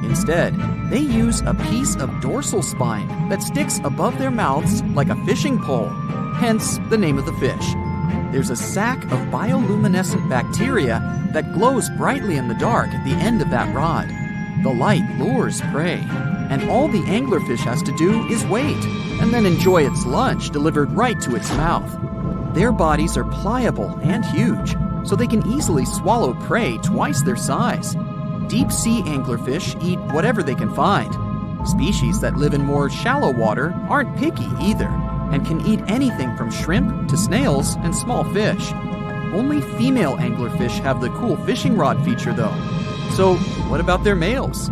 Instead, they use a piece of dorsal spine that sticks above their mouths like a fishing pole, hence the name of the fish. There's a sac of bioluminescent bacteria that glows brightly in the dark at the end of that rod. The light lures prey, and all the anglerfish has to do is wait, and then enjoy its lunch delivered right to its mouth. Their bodies are pliable and huge, so they can easily swallow prey twice their size. Deep-sea anglerfish eat whatever they can find. Species that live in more shallow water aren't picky either, and can eat anything from shrimp to snails and small fish. Only female anglerfish have the cool fishing rod feature though. So what about their males?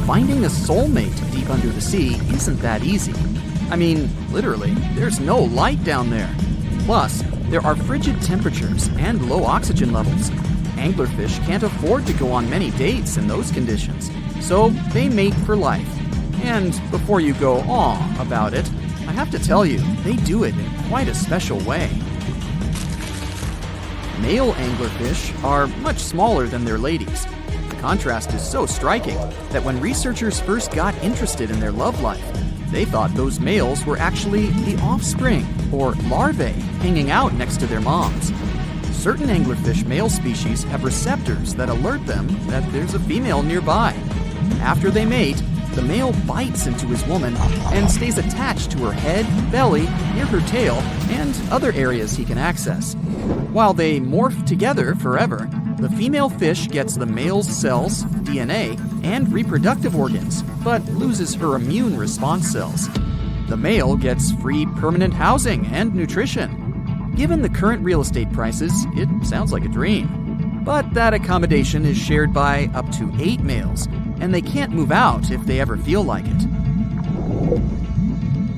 Finding a soulmate deep under the sea isn't that easy. I mean, literally, there's no light down there. Plus, there are frigid temperatures and low oxygen levels. Anglerfish can't afford to go on many dates in those conditions, so they mate for life. And before you go aw about it, I have to tell you, they do it in quite a special way. Male anglerfish are much smaller than their ladies. The contrast is so striking that when researchers first got interested in their love life, they thought those males were actually the offspring, or larvae, hanging out next to their moms. Certain anglerfish male species have receptors that alert them that there's a female nearby. After they mate, the male bites into his woman and stays attached to her head, belly, near her tail, and other areas he can access. While they morph together forever, the female fish gets the male's cells, DNA, and reproductive organs, but loses her immune response cells. The male gets free permanent housing and nutrition. Given the current real estate prices, it sounds like a dream. But that accommodation is shared by up to 8 males, and they can't move out if they ever feel like it.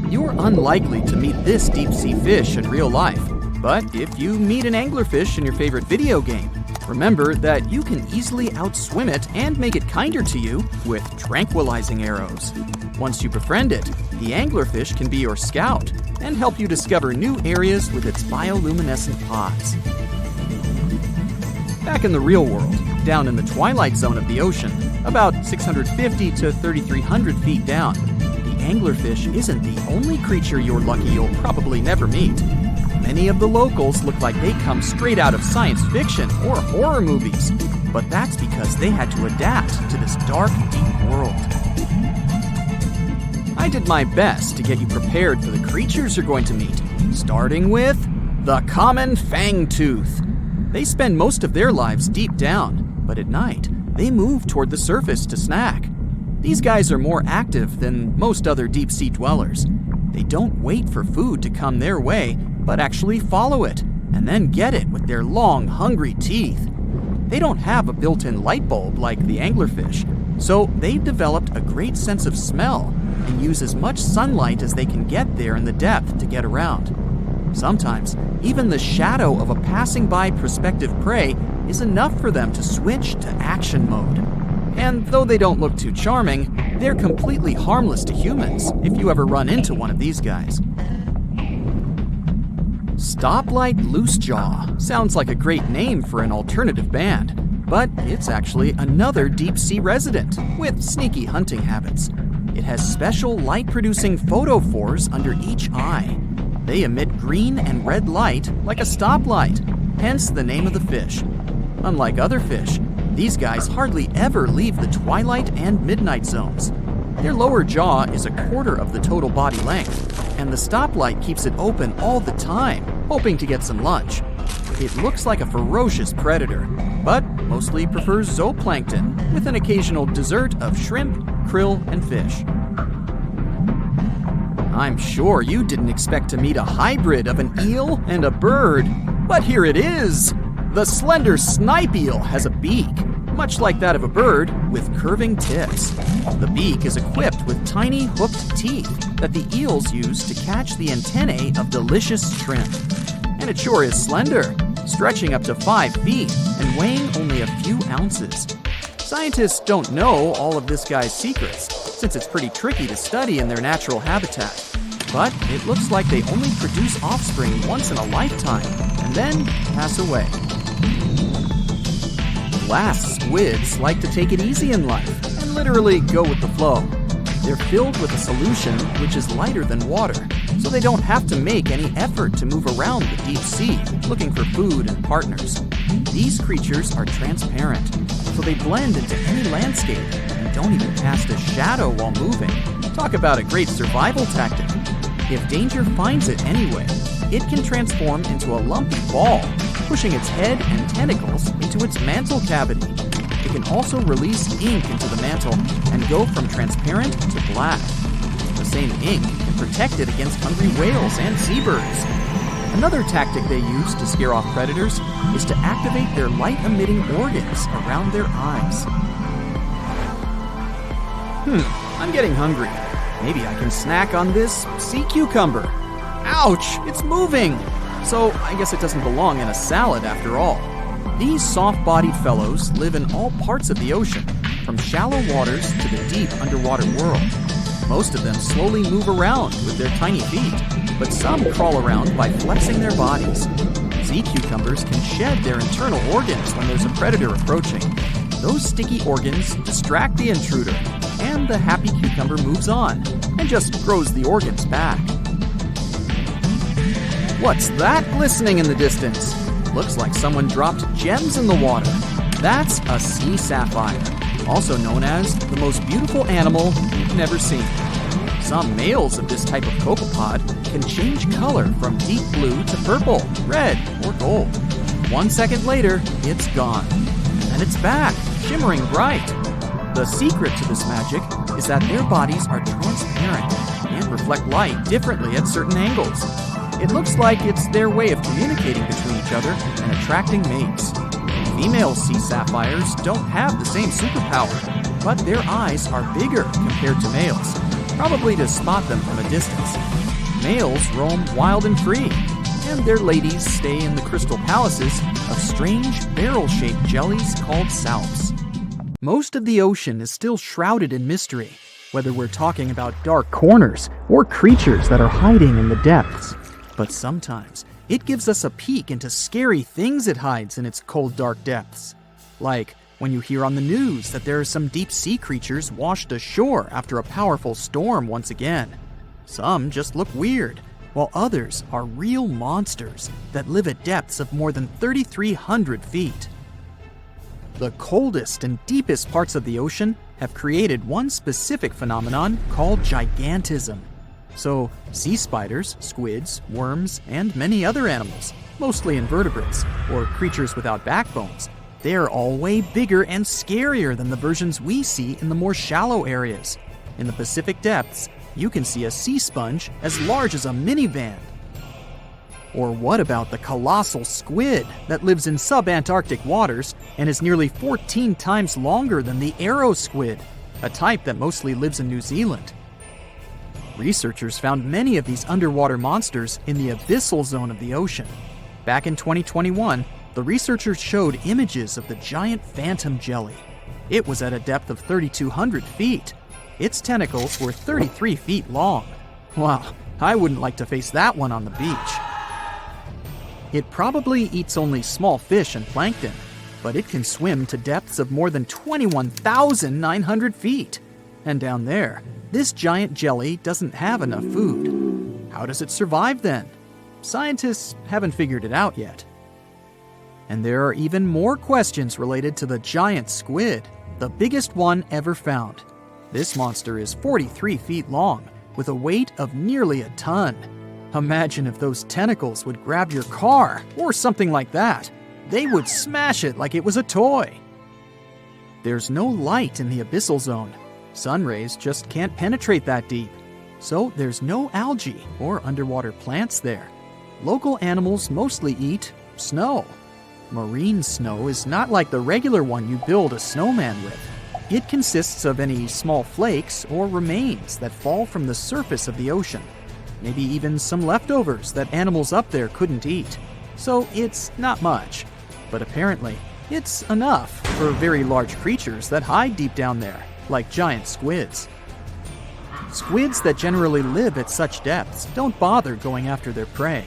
You're unlikely to meet this deep-sea fish in real life, but if you meet an anglerfish in your favorite video game, remember that you can easily outswim it and make it kinder to you with tranquilizing arrows. Once you befriend it, the anglerfish can be your scout and help you discover new areas with its bioluminescent pods. Back in the real world, down in the twilight zone of the ocean, about 650 to 3,300 feet down, the anglerfish isn't the only creature you're lucky you'll probably never meet. Many of the locals look like they come straight out of science fiction or horror movies, but that's because they had to adapt to this dark, deep world. I did my best to get you prepared for the creatures you're going to meet, starting with the common fangtooth. They spend most of their lives deep down, but at night, they move toward the surface to snack. These guys are more active than most other deep-sea dwellers. They don't wait for food to come their way, but actually follow it, and then get it with their long, hungry teeth. They don't have a built-in light bulb like the anglerfish, so they've developed a great sense of smell and use as much sunlight as they can get there in the depth to get around. Sometimes, even the shadow of a passing by prospective prey is enough for them to switch to action mode. And though they don't look too charming, they're completely harmless to humans if you ever run into one of these guys. Stoplight Loosejaw sounds like a great name for an alternative band, but it's actually another deep-sea resident with sneaky hunting habits. It has special light-producing photophores under each eye. They emit green and red light like a stoplight, hence the name of the fish. Unlike other fish, these guys hardly ever leave the twilight and midnight zones. Their lower jaw is a quarter of the total body length, and the stoplight keeps it open all the time, hoping to get some lunch. It looks like a ferocious predator, but mostly prefers zooplankton, with an occasional dessert of shrimp, krill, and fish. I'm sure you didn't expect to meet a hybrid of an eel and a bird, but here it is! The slender snipe eel has a beak, much like that of a bird with curving tips. The beak is equipped with tiny hooked teeth that the eels use to catch the antennae of delicious shrimp. And it sure is slender, stretching up to 5 feet and weighing only a few ounces. Scientists don't know all of this guy's secrets, since it's pretty tricky to study in their natural habitat. But it looks like they only produce offspring once in a lifetime, and then pass away. Glass squids like to take it easy in life, and literally go with the flow. They're filled with a solution which is lighter than water, so they don't have to make any effort to move around the deep sea, looking for food and partners. These creatures are transparent, so they blend into any landscape and don't even cast a shadow while moving. Talk about a great survival tactic. If danger finds it anyway, it can transform into a lumpy ball, pushing its head and tentacles into its mantle cavity. It can also release ink into the mantle and go from transparent to black. The same ink can protect it against hungry whales and seabirds. Another tactic they use to scare off predators is to activate their light-emitting organs around their eyes. I'm getting hungry. Maybe I can snack on this sea cucumber. Ouch, it's moving! So I guess it doesn't belong in a salad after all. These soft-bodied fellows live in all parts of the ocean, from shallow waters to the deep underwater world. Most of them slowly move around with their tiny feet, but some crawl around by flexing their bodies. Sea cucumbers can shed their internal organs when there's a predator approaching. Those sticky organs distract the intruder, and the happy cucumber moves on and just grows the organs back. What's that glistening in the distance? Looks like someone dropped gems in the water. That's a sea sapphire, also known as the most beautiful animal you've never seen. Some males of this type of copepod can change color from deep blue to purple, red, or gold. 1 second later, it's gone. And it's back, shimmering bright. The secret to this magic is that their bodies are transparent and reflect light differently at certain angles. It looks like it's their way of communicating between each other and attracting mates. Female sea sapphires don't have the same superpower, but their eyes are bigger compared to males, probably to spot them from a distance. Males roam wild and free, and their ladies stay in the crystal palaces of strange barrel-shaped jellies called salps. Most of the ocean is still shrouded in mystery, whether we're talking about dark corners or creatures that are hiding in the depths. But sometimes it gives us a peek into scary things it hides in its cold, dark depths. Like when you hear on the news that there are some deep sea creatures washed ashore after a powerful storm once again. Some just look weird, while others are real monsters that live at depths of more than 3,300 feet. The coldest and deepest parts of the ocean have created one specific phenomenon called gigantism. So, sea spiders, squids, worms, and many other animals, mostly invertebrates, or creatures without backbones, they're all way bigger and scarier than the versions we see in the more shallow areas. In the Pacific depths, you can see a sea sponge as large as a minivan. Or what about the colossal squid that lives in subantarctic waters and is nearly 14 times longer than the arrow squid, a type that mostly lives in New Zealand? Researchers found many of these underwater monsters in the abyssal zone of the ocean. Back in 2021, the researchers showed images of the giant phantom jelly. It was at a depth of 3,200 feet. Its tentacles were 33 feet long. Wow, I wouldn't like to face that one on the beach. It probably eats only small fish and plankton, but it can swim to depths of more than 21,900 feet. And down there, this giant jelly doesn't have enough food. How does it survive then? Scientists haven't figured it out yet. And there are even more questions related to the giant squid, the biggest one ever found. This monster is 43 feet long, with a weight of nearly a ton. Imagine if those tentacles would grab your car, or something like that. They would smash it like it was a toy. There's no light in the abyssal zone. Sun rays just can't penetrate that deep. So there's no algae or underwater plants there. Local animals mostly eat snow. Marine snow is not like the regular one you build a snowman with. It consists of any small flakes or remains that fall from the surface of the ocean. Maybe even some leftovers that animals up there couldn't eat. So it's not much. But apparently, it's enough for very large creatures that hide deep down there, like giant squids. Squids that generally live at such depths don't bother going after their prey.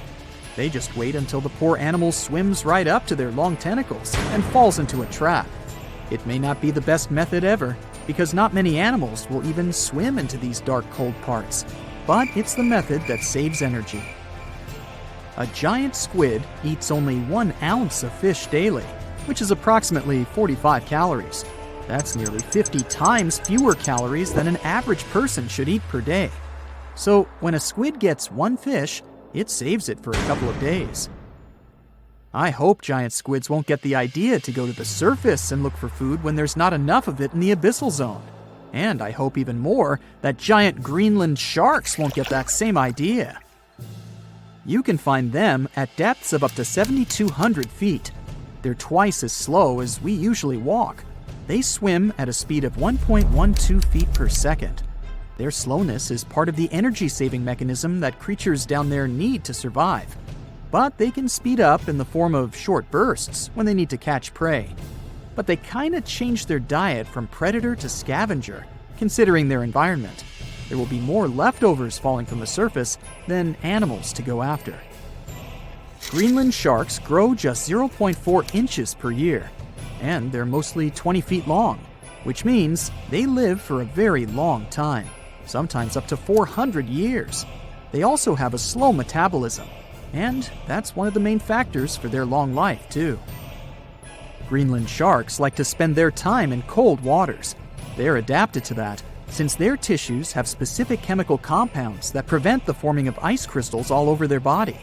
They just wait until the poor animal swims right up to their long tentacles and falls into a trap. It may not be the best method ever, because not many animals will even swim into these dark, cold parts. But it's the method that saves energy. A giant squid eats only 1 ounce of fish daily, which is approximately 45 calories. That's nearly 50 times fewer calories than an average person should eat per day. So when a squid gets 1 fish, it saves it for a couple of days. I hope giant squids won't get the idea to go to the surface and look for food when there's not enough of it in the abyssal zone. And I hope even more that giant Greenland sharks won't get that same idea. You can find them at depths of up to 7,200 feet. They're twice as slow as we usually walk. They swim at a speed of 1.12 feet per second. Their slowness is part of the energy-saving mechanism that creatures down there need to survive. But they can speed up in the form of short bursts when they need to catch prey. But they kinda change their diet from predator to scavenger, considering their environment. There will be more leftovers falling from the surface than animals to go after. Greenland sharks grow just 0.4 inches per year, and they're mostly 20 feet long, which means they live for a very long time, sometimes up to 400 years. They also have a slow metabolism, and that's one of the main factors for their long life, too. Greenland sharks like to spend their time in cold waters. They're adapted to that, since their tissues have specific chemical compounds that prevent the forming of ice crystals all over their body.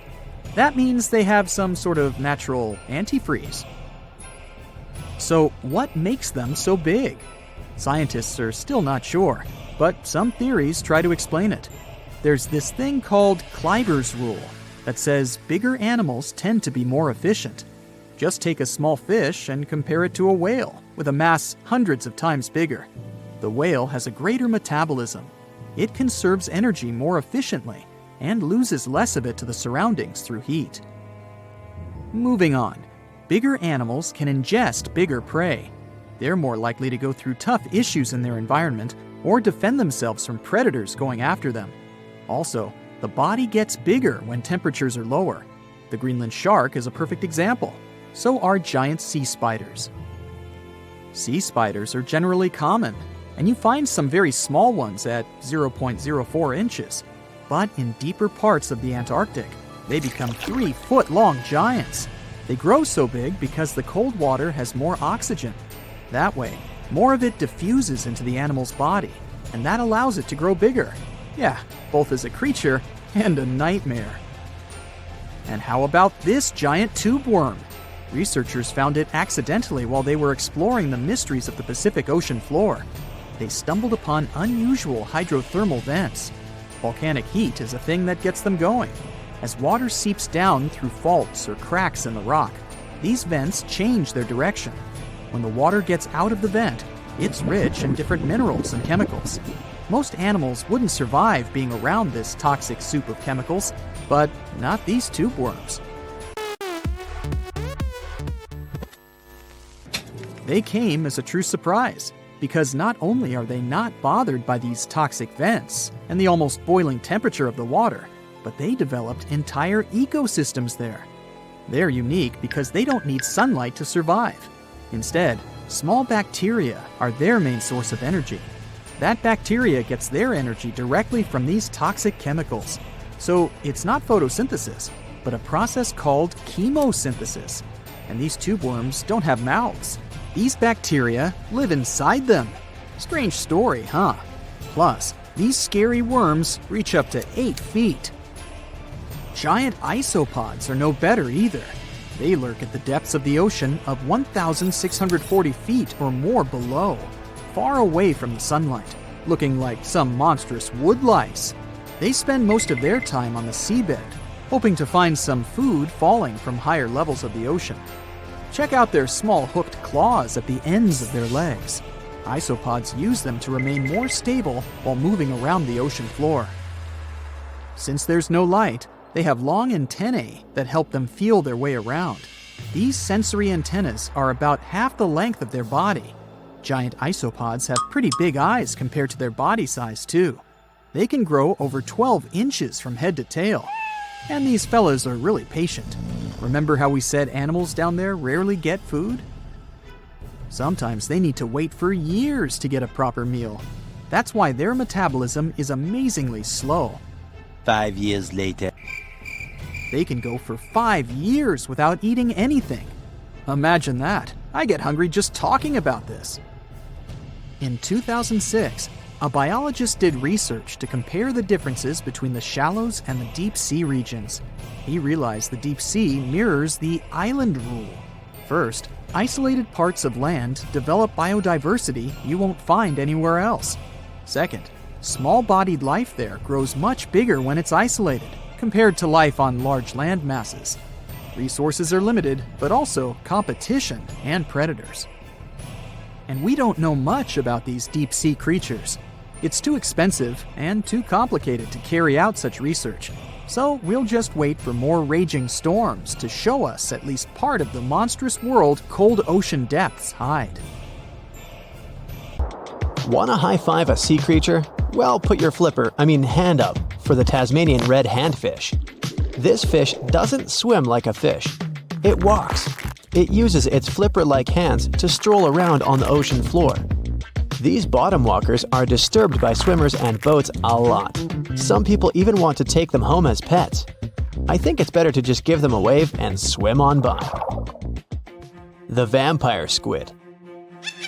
That means they have some sort of natural antifreeze. So what makes them so big? Scientists are still not sure, but some theories try to explain it. There's this thing called Kleiber's rule that says bigger animals tend to be more efficient. Just take a small fish and compare it to a whale with a mass hundreds of times bigger. The whale has a greater metabolism. It conserves energy more efficiently and loses less of it to the surroundings through heat. Moving on, bigger animals can ingest bigger prey. They're more likely to go through tough issues in their environment or defend themselves from predators going after them. Also, the body gets bigger when temperatures are lower. The Greenland shark is a perfect example. So are giant sea spiders. Sea spiders are generally common, and you find some very small ones at 0.04 inches. But in deeper parts of the Antarctic, they become 3-foot-long giants. They grow so big because the cold water has more oxygen. That way, more of it diffuses into the animal's body, and that allows it to grow bigger. Yeah, both as a creature and a nightmare. And how about this giant tube worm? Researchers found it accidentally while they were exploring the mysteries of the Pacific Ocean floor. They stumbled upon unusual hydrothermal vents. Volcanic heat is a thing that gets them going. As water seeps down through faults or cracks in the rock, these vents change their direction. When the water gets out of the vent, it's rich in different minerals and chemicals. Most animals wouldn't survive being around this toxic soup of chemicals, but not these tube worms. They came as a true surprise, because not only are they not bothered by these toxic vents and the almost boiling temperature of the water, but they developed entire ecosystems there. They're unique because they don't need sunlight to survive. Instead, small bacteria are their main source of energy. That bacteria gets their energy directly from these toxic chemicals. So it's not photosynthesis, but a process called chemosynthesis. And these tube worms don't have mouths. These bacteria live inside them. Strange story, huh? Plus, these scary worms reach up to 8 feet. Giant isopods are no better either. They lurk at the depths of the ocean of 1,640 feet or more below, far away from the sunlight, looking like some monstrous wood lice. They spend most of their time on the seabed, hoping to find some food falling from higher levels of the ocean. Check out their small hooked claws at the ends of their legs. Isopods use them to remain more stable while moving around the ocean floor. Since there's no light, they have long antennae that help them feel their way around. These sensory antennas are about half the length of their body. Giant isopods have pretty big eyes compared to their body size, too. They can grow over 12 inches from head to tail. And these fellas are really patient. Remember how we said animals down there rarely get food? Sometimes they need to wait for years to get a proper meal. That's why their metabolism is amazingly slow. 5 years later. They can go for 5 years without eating anything. Imagine that. I get hungry just talking about this. In 2006, a biologist did research to compare the differences between the shallows and the deep sea regions. He realized the deep sea mirrors the island rule. First, isolated parts of land develop biodiversity you won't find anywhere else. Second, small-bodied life there grows much bigger when it's isolated, compared to life on large land masses. Resources are limited, but also competition and predators. And we don't know much about these deep-sea creatures. It's too expensive and too complicated to carry out such research. So we'll just wait for more raging storms to show us at least part of the monstrous world cold ocean depths hide. Wanna high-five a sea creature? Well, put your hand up for the Tasmanian red handfish. This fish doesn't swim like a fish. It walks. It uses its flipper-like hands to stroll around on the ocean floor. These bottom walkers are disturbed by swimmers and boats a lot. Some people even want to take them home as pets. I think it's better to just give them a wave and swim on by. The vampire squid.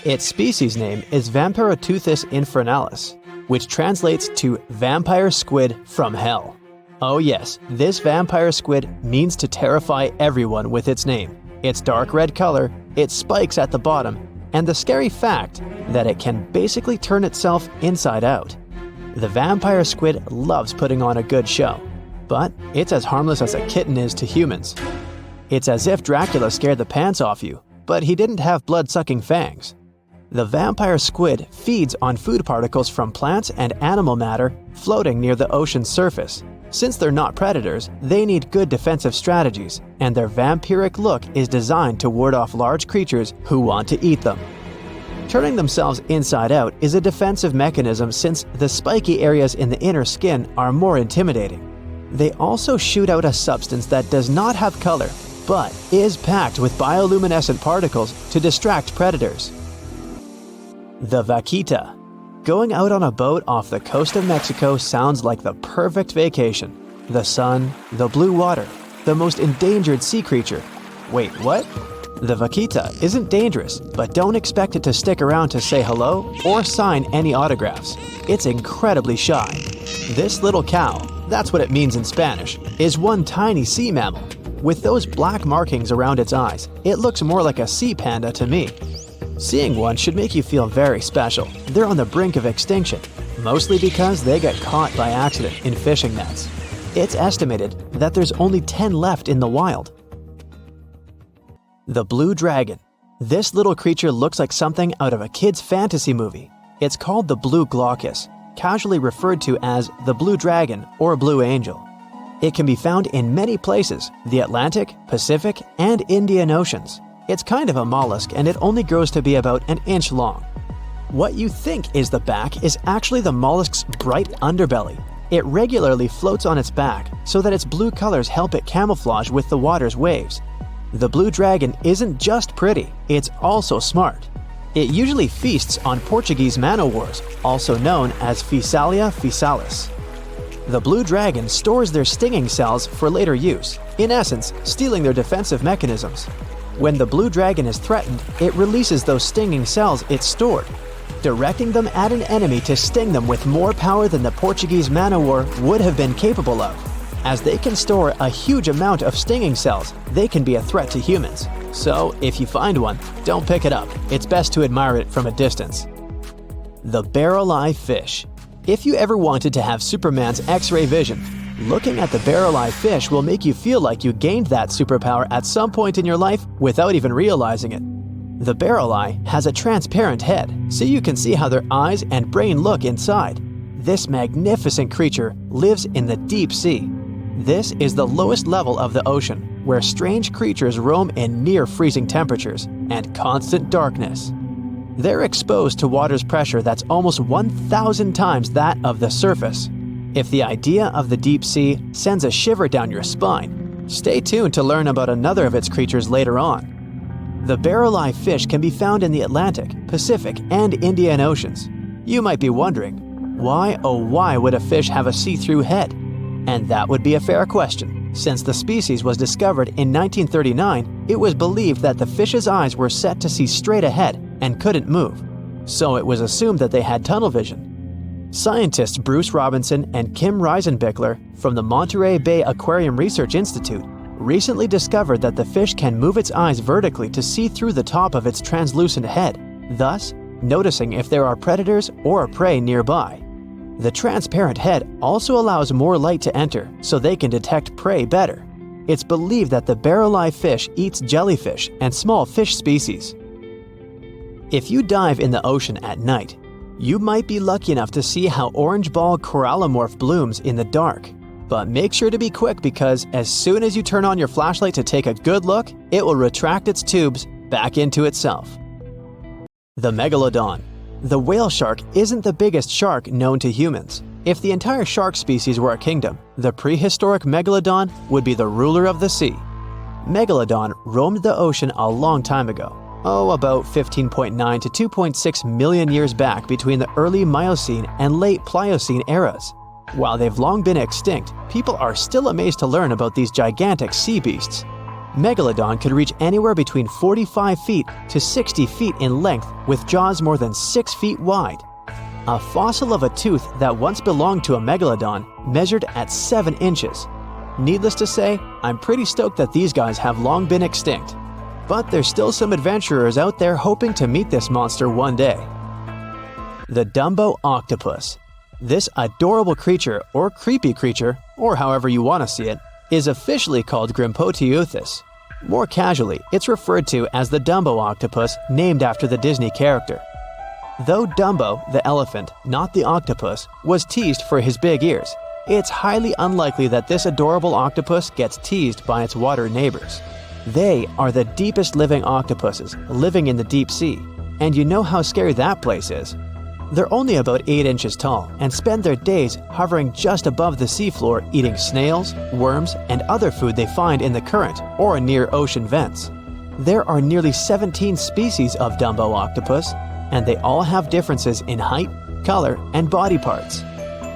Its species name is Vampiroteuthis infernalis, which translates to vampire squid from hell. Oh yes, this vampire squid means to terrify everyone with its name. Its dark red color, its spikes at the bottom, and the scary fact that it can basically turn itself inside out. The vampire squid loves putting on a good show, but it's as harmless as a kitten is to humans. It's as if Dracula scared the pants off you, but he didn't have blood-sucking fangs. The vampire squid feeds on food particles from plants and animal matter floating near the ocean's surface. Since they're not predators, they need good defensive strategies, and their vampiric look is designed to ward off large creatures who want to eat them. Turning themselves inside out is a defensive mechanism since the spiky areas in the inner skin are more intimidating. They also shoot out a substance that does not have color, but is packed with bioluminescent particles to distract predators. The vaquita. Going out on a boat off the coast of Mexico sounds like the perfect vacation. The sun, the blue water, the most endangered sea creature. Wait, what? The vaquita isn't dangerous, but don't expect it to stick around to say hello or sign any autographs. It's incredibly shy. This little cow, that's what it means in Spanish, is one tiny sea mammal. With those black markings around its eyes, it looks more like a sea panda to me. Seeing one should make you feel very special. They're on the brink of extinction, mostly because they got caught by accident in fishing nets. It's estimated that there's only 10 left in the wild. The blue dragon. This little creature looks like something out of a kid's fantasy movie. It's called the blue glaucus, casually referred to as the blue dragon or blue angel. It can be found in many places, the Atlantic, Pacific, and Indian Oceans. It's kind of a mollusk and it only grows to be about an inch long. What you think is the back is actually the mollusk's bright underbelly. It regularly floats on its back so that its blue colors help it camouflage with the water's waves. The blue dragon isn't just pretty, it's also smart. It usually feasts on Portuguese man-o'-wars, also known as Physalia physalis. The blue dragon stores their stinging cells for later use, in essence, stealing their defensive mechanisms. When the blue dragon is threatened, it releases those stinging cells it stored, directing them at an enemy to sting them with more power than the Portuguese man-o'-war would have been capable of. As they can store a huge amount of stinging cells, they can be a threat to humans. So, if you find one, don't pick it up. It's best to admire it from a distance. The barrel-eye fish. If you ever wanted to have Superman's X-ray vision, Looking at the barrel-eye fish will make you feel like you gained that superpower at some point in your life without even realizing it. The barrel eye has a transparent head, so you can see how their eyes and brain look inside. This magnificent creature lives in the deep sea. This is the lowest level of the ocean, where strange creatures roam in near-freezing temperatures and constant darkness. They're exposed to water's pressure that's almost 1,000 times that of the surface. If the idea of the deep sea sends a shiver down your spine, stay tuned to learn about another of its creatures later on. The barrel-eye fish can be found in the Atlantic, Pacific, and Indian Oceans. You might be wondering, why oh why would a fish have a see-through head? And that would be a fair question. Since the species was discovered in 1939, it was believed that the fish's eyes were set to see straight ahead and couldn't move. So it was assumed that they had tunnel vision. Scientists Bruce Robinson and Kim Reisenbichler from the Monterey Bay Aquarium Research Institute recently discovered that the fish can move its eyes vertically to see through the top of its translucent head, thus noticing if there are predators or prey nearby. The transparent head also allows more light to enter so they can detect prey better. It's believed that the barrel-eye fish eats jellyfish and small fish species. If you dive in the ocean at night, you might be lucky enough to see how orange ball corallomorph blooms in the dark. But make sure to be quick because as soon as you turn on your flashlight to take a good look, it will retract its tubes back into itself. The megalodon. The whale shark isn't the biggest shark known to humans. If the entire shark species were a kingdom, the prehistoric megalodon would be the ruler of the sea. Megalodon roamed the ocean a long time ago. About 15.9 to 2.6 million years back between the early Miocene and late Pliocene eras. While they've long been extinct, people are still amazed to learn about these gigantic sea beasts. Megalodon could reach anywhere between 45 feet to 60 feet in length with jaws more than 6 feet wide. A fossil of a tooth that once belonged to a megalodon measured at 7 inches. Needless to say, I'm pretty stoked that these guys have long been extinct. But there's still some adventurers out there hoping to meet this monster one day. The Dumbo octopus. This adorable creature, or creepy creature, or however you want to see it, is officially called Grimpoteuthis. More casually, it's referred to as the Dumbo octopus, named after the Disney character. Though Dumbo, the elephant, not the octopus, was teased for his big ears, it's highly unlikely that this adorable octopus gets teased by its water neighbors. They are the deepest living octopuses, living in the deep sea, and you know how scary that place is. They're only about 8 inches tall and spend their days hovering just above the seafloor eating snails, worms, and other food they find in the current or near ocean vents. There are nearly 17 species of Dumbo octopus, and they all have differences in height, color, and body parts.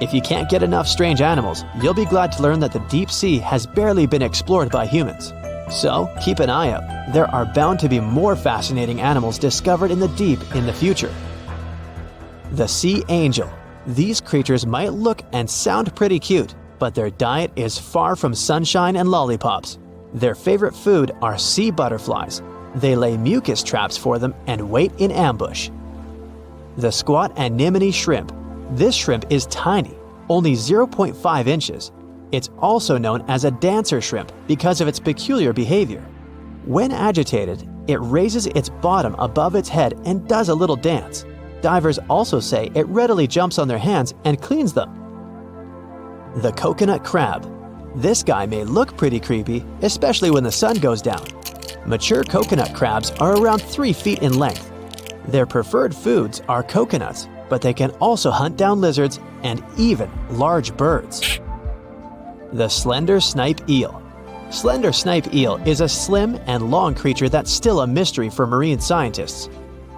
If you can't get enough strange animals, you'll be glad to learn that the deep sea has barely been explored by humans. So keep an eye out. There are bound to be more fascinating animals discovered in the deep in the future. The sea angel. These creatures might look and sound pretty cute, but their diet is far from sunshine and lollipops. Their favorite food are sea butterflies. They lay mucus traps for them and wait in ambush. The squat anemone shrimp. This shrimp is tiny, only 0.5 inches. It's also known as a dancer shrimp because of its peculiar behavior. When agitated, it raises its bottom above its head and does a little dance. Divers also say it readily jumps on their hands and cleans them. The coconut crab. This guy may look pretty creepy, especially when the sun goes down. Mature coconut crabs are around 3 feet in length. Their preferred foods are coconuts, but they can also hunt down lizards and even large birds. The slender snipe eel. Slender snipe eel is a slim and long creature that's still a mystery for marine scientists.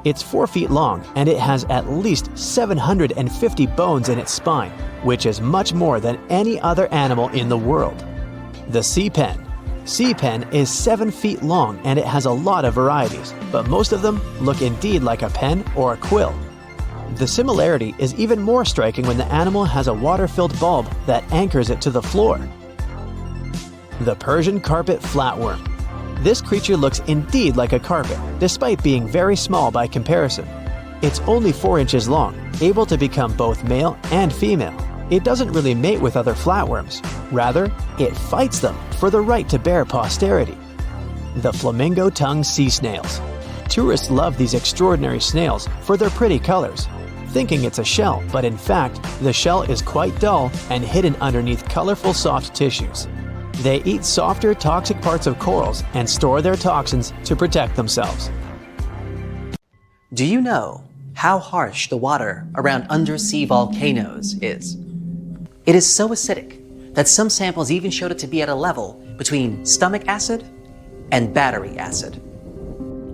It's 4 feet long and it has at least 750 bones in its spine, which is much more than any other animal in the world. The sea pen. Sea pen is 7 feet long and it has a lot of varieties, but most of them look indeed like a pen or a quill. The similarity is even more striking when the animal has a water-filled bulb that anchors it to the floor. The Persian carpet flatworm. This creature looks indeed like a carpet, despite being very small by comparison. It's only 4 inches long, able to become both male and female. It doesn't really mate with other flatworms. Rather, it fights them for the right to bear posterity. The flamingo-tongued sea snails. Tourists love these extraordinary snails for their pretty colors, thinking it's a shell, but in fact, the shell is quite dull and hidden underneath colorful soft tissues. They eat softer, toxic parts of corals and store their toxins to protect themselves. Do you know how harsh the water around undersea volcanoes is? It is so acidic that some samples even showed it to be at a level between stomach acid and battery acid.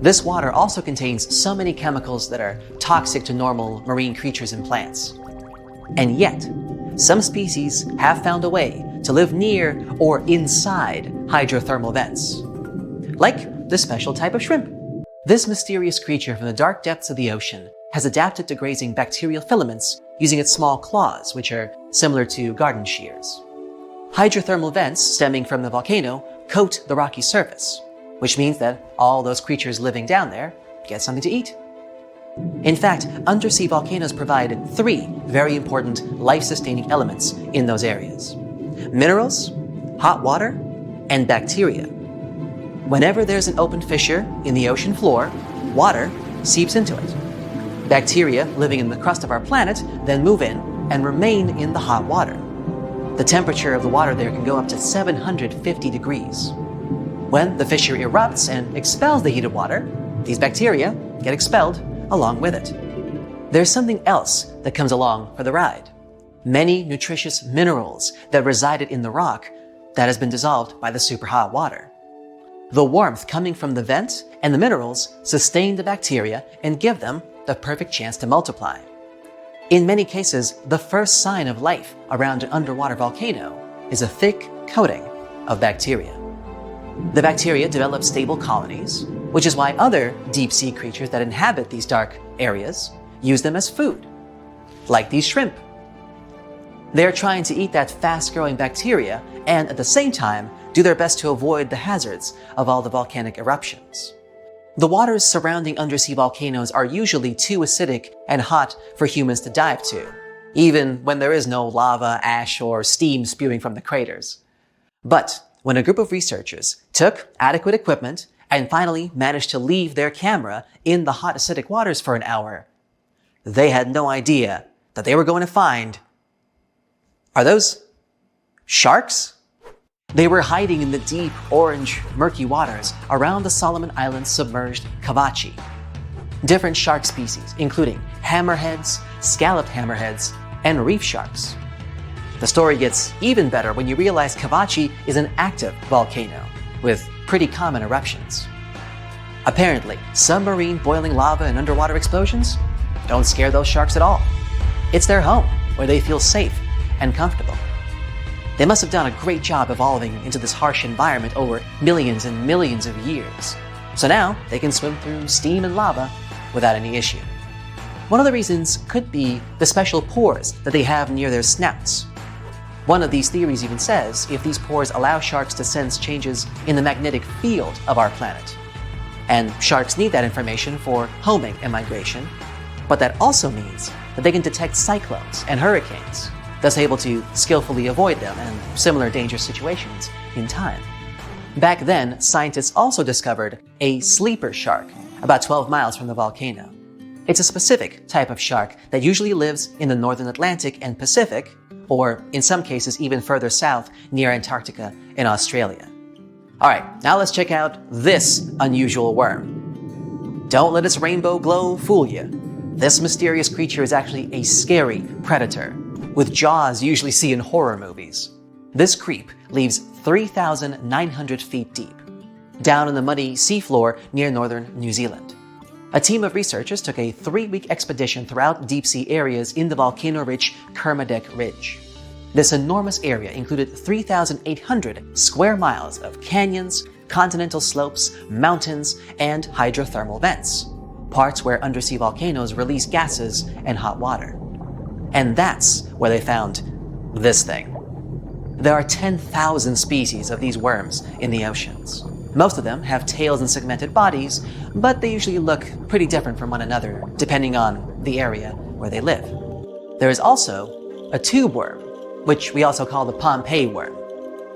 This water also contains so many chemicals that are toxic to normal marine creatures and plants. And yet, some species have found a way to live near or inside hydrothermal vents, like the special type of shrimp. This mysterious creature from the dark depths of the ocean has adapted to grazing bacterial filaments using its small claws, which are similar to garden shears. Hydrothermal vents stemming from the volcano coat the rocky surface, which means that all those creatures living down there get something to eat. In fact, undersea volcanoes provide 3 very important life-sustaining elements in those areas: minerals, hot water, and bacteria. Whenever there's an open fissure in the ocean floor, water seeps into it. Bacteria living in the crust of our planet then move in and remain in the hot water. The temperature of the water there can go up to 750 degrees. When the fissure erupts and expels the heated water, these bacteria get expelled along with it. There's something else that comes along for the ride: many nutritious minerals that resided in the rock that has been dissolved by the superhot water. The warmth coming from the vent and the minerals sustain the bacteria and give them the perfect chance to multiply. In many cases, the first sign of life around an underwater volcano is a thick coating of bacteria. The bacteria develop stable colonies, which is why other deep-sea creatures that inhabit these dark areas use them as food, like these shrimp. They are trying to eat that fast-growing bacteria and at the same time do their best to avoid the hazards of all the volcanic eruptions. The waters surrounding undersea volcanoes are usually too acidic and hot for humans to dive to, even when there is no lava, ash, or steam spewing from the craters. But when a group of researchers took adequate equipment and finally managed to leave their camera in the hot acidic waters for an hour, they had no idea that they were going to find... Are those sharks? They were hiding in the deep, orange, murky waters around the Solomon Islands submerged Cavachi. Different shark species, including hammerheads, scalloped hammerheads, and reef sharks. The story gets even better when you realize Cavachi is an active volcano with pretty common eruptions. Apparently, submarine boiling lava and underwater explosions don't scare those sharks at all. It's their home, where they feel safe and comfortable. They must have done a great job evolving into this harsh environment over millions and millions of years. So now they can swim through steam and lava without any issue. One of the reasons could be the special pores that they have near their snouts. One of these theories even says if these pores allow sharks to sense changes in the magnetic field of our planet. And sharks need that information for homing and migration, but that also means that they can detect cyclones and hurricanes, thus able to skillfully avoid them and similar dangerous situations in time. Back then, scientists also discovered a sleeper shark about 12 miles from the volcano. It's a specific type of shark that usually lives in the northern Atlantic and Pacific, or in some cases even further south near Antarctica in Australia. Alright, now let's check out this unusual worm. Don't let its rainbow glow fool you. This mysterious creature is actually a scary predator, with jaws you usually see in horror movies. This creep lives 3,900 feet deep, down in the muddy seafloor near northern New Zealand. A team of researchers took a 3-week expedition throughout deep-sea areas in the volcano-rich Kermadec Ridge. This enormous area included 3,800 square miles of canyons, continental slopes, mountains, and hydrothermal vents, parts where undersea volcanoes release gases and hot water. And that's where they found this thing. There are 10,000 species of these worms in the oceans. Most of them have tails and segmented bodies, but they usually look pretty different from one another, depending on the area where they live. There is also a tube worm, which we also call the Pompeii worm.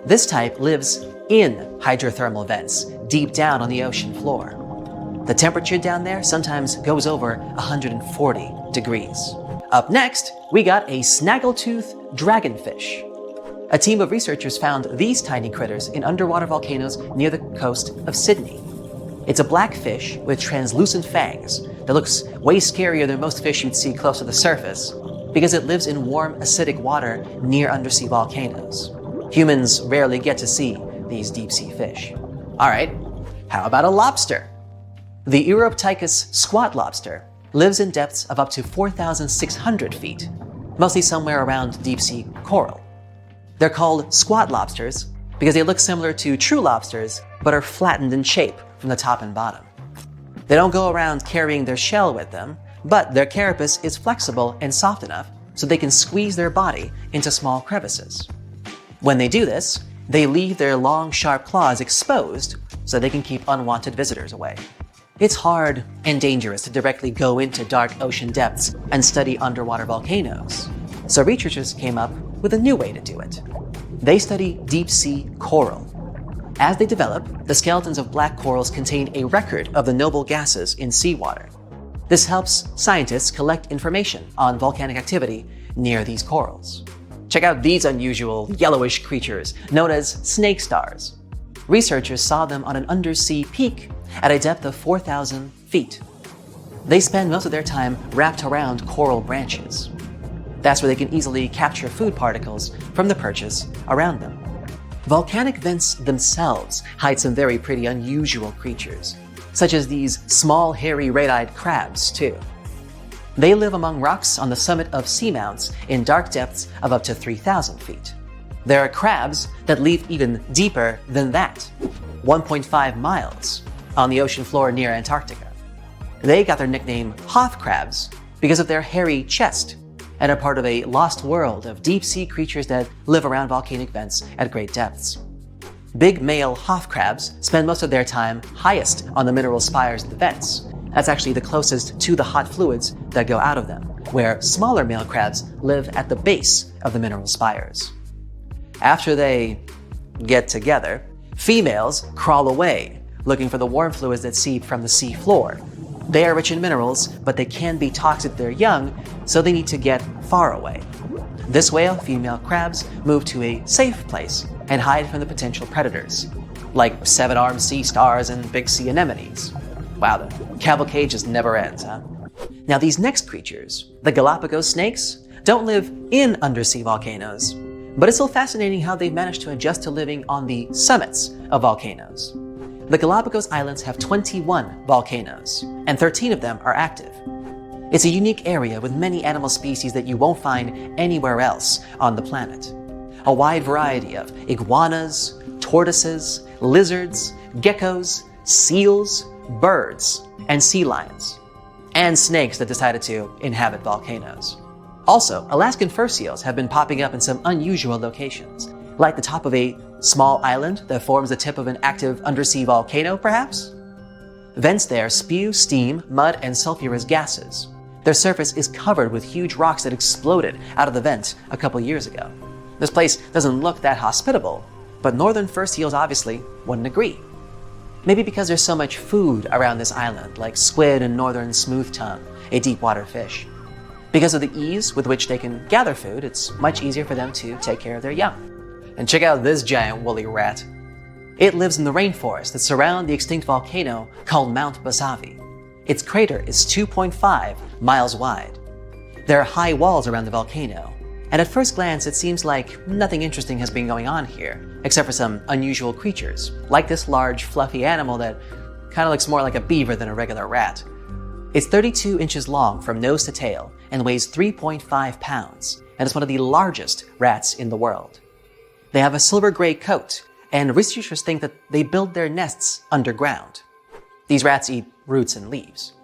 This type lives in hydrothermal vents deep down on the ocean floor. The temperature down there sometimes goes over 140 degrees. Up next, we got a snaggletooth dragonfish. A team of researchers found these tiny critters in underwater volcanoes near the coast of Sydney. It's a black fish with translucent fangs that looks way scarier than most fish you'd see close to the surface because it lives in warm, acidic water near undersea volcanoes. Humans rarely get to see these deep-sea fish. All right, how about a lobster? The Uroptychus squat lobster lives in depths of up to 4,600 feet, mostly somewhere around deep-sea coral. They're called squat lobsters because they look similar to true lobsters but are flattened in shape from the top and bottom. They don't go around carrying their shell with them, but their carapace is flexible and soft enough so they can squeeze their body into small crevices. When they do this, they leave their long, sharp claws exposed so they can keep unwanted visitors away. It's hard and dangerous to directly go into dark ocean depths and study underwater volcanoes, so researchers came up with a new way to do it. They study deep-sea coral. As they develop, the skeletons of black corals contain a record of the noble gases in seawater. This helps scientists collect information on volcanic activity near these corals. Check out these unusual yellowish creatures known as snake stars. Researchers saw them on an undersea peak at a depth of 4,000 feet. They spend most of their time wrapped around coral branches. That's where they can easily capture food particles from the perches around them. Volcanic vents themselves hide some very pretty unusual creatures, such as these small, hairy, red-eyed crabs, too. They live among rocks on the summit of seamounts in dark depths of up to 3,000 feet. There are crabs that live even deeper than that, 1.5 miles, on the ocean floor near Antarctica. They got their nickname Hoth crabs because of their hairy chest and are part of a lost world of deep-sea creatures that live around volcanic vents at great depths. Big male Hoth crabs spend most of their time highest on the mineral spires of the vents. That's actually the closest to the hot fluids that go out of them, where smaller male crabs live at the base of the mineral spires. After they get together, females crawl away, looking for the warm fluids that seep from the sea floor. They are rich in minerals, but they can be toxic to their young, so they need to get far away. This way, female crabs move to a safe place and hide from the potential predators, like seven-armed sea stars and big sea anemones. Wow, the cavalcade just never ends, huh? Now these next creatures, the Galapagos snakes, don't live in undersea volcanoes, but it's still fascinating how they've managed to adjust to living on the summits of volcanoes. The Galapagos Islands have 21 volcanoes, and 13 of them are active. It's a unique area with many animal species that you won't find anywhere else on the planet. A wide variety of iguanas, tortoises, lizards, geckos, seals, birds, and sea lions, and snakes that decided to inhabit volcanoes. Also, Alaskan fur seals have been popping up in some unusual locations, like the top of a small island that forms the tip of an active undersea volcano, perhaps? Vents there spew steam, mud, and sulfurous gases. Their surface is covered with huge rocks that exploded out of the vent a couple years ago. This place doesn't look that hospitable, but northern fur seals obviously wouldn't agree. Maybe because there's so much food around this island, like squid and northern smooth tongue, a deep water fish. Because of the ease with which they can gather food, it's much easier for them to take care of their young. And check out this giant woolly rat. It lives in the rainforest that surround the extinct volcano called Mount Basavi. Its crater is 2.5 miles wide. There are high walls around the volcano, and at first glance it seems like nothing interesting has been going on here, except for some unusual creatures, like this large fluffy animal that kind of looks more like a beaver than a regular rat. It's 32 inches long from nose to tail and weighs 3.5 pounds, and is one of the largest rats in the world. They have a silver-gray coat, and researchers think that they build their nests underground. These rats eat roots and leaves.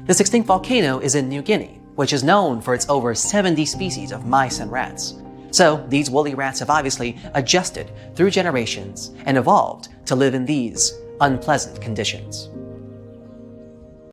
This extinct volcano is in New Guinea, which is known for its over 70 species of mice and rats. So these woolly rats have obviously adjusted through generations and evolved to live in these unpleasant conditions.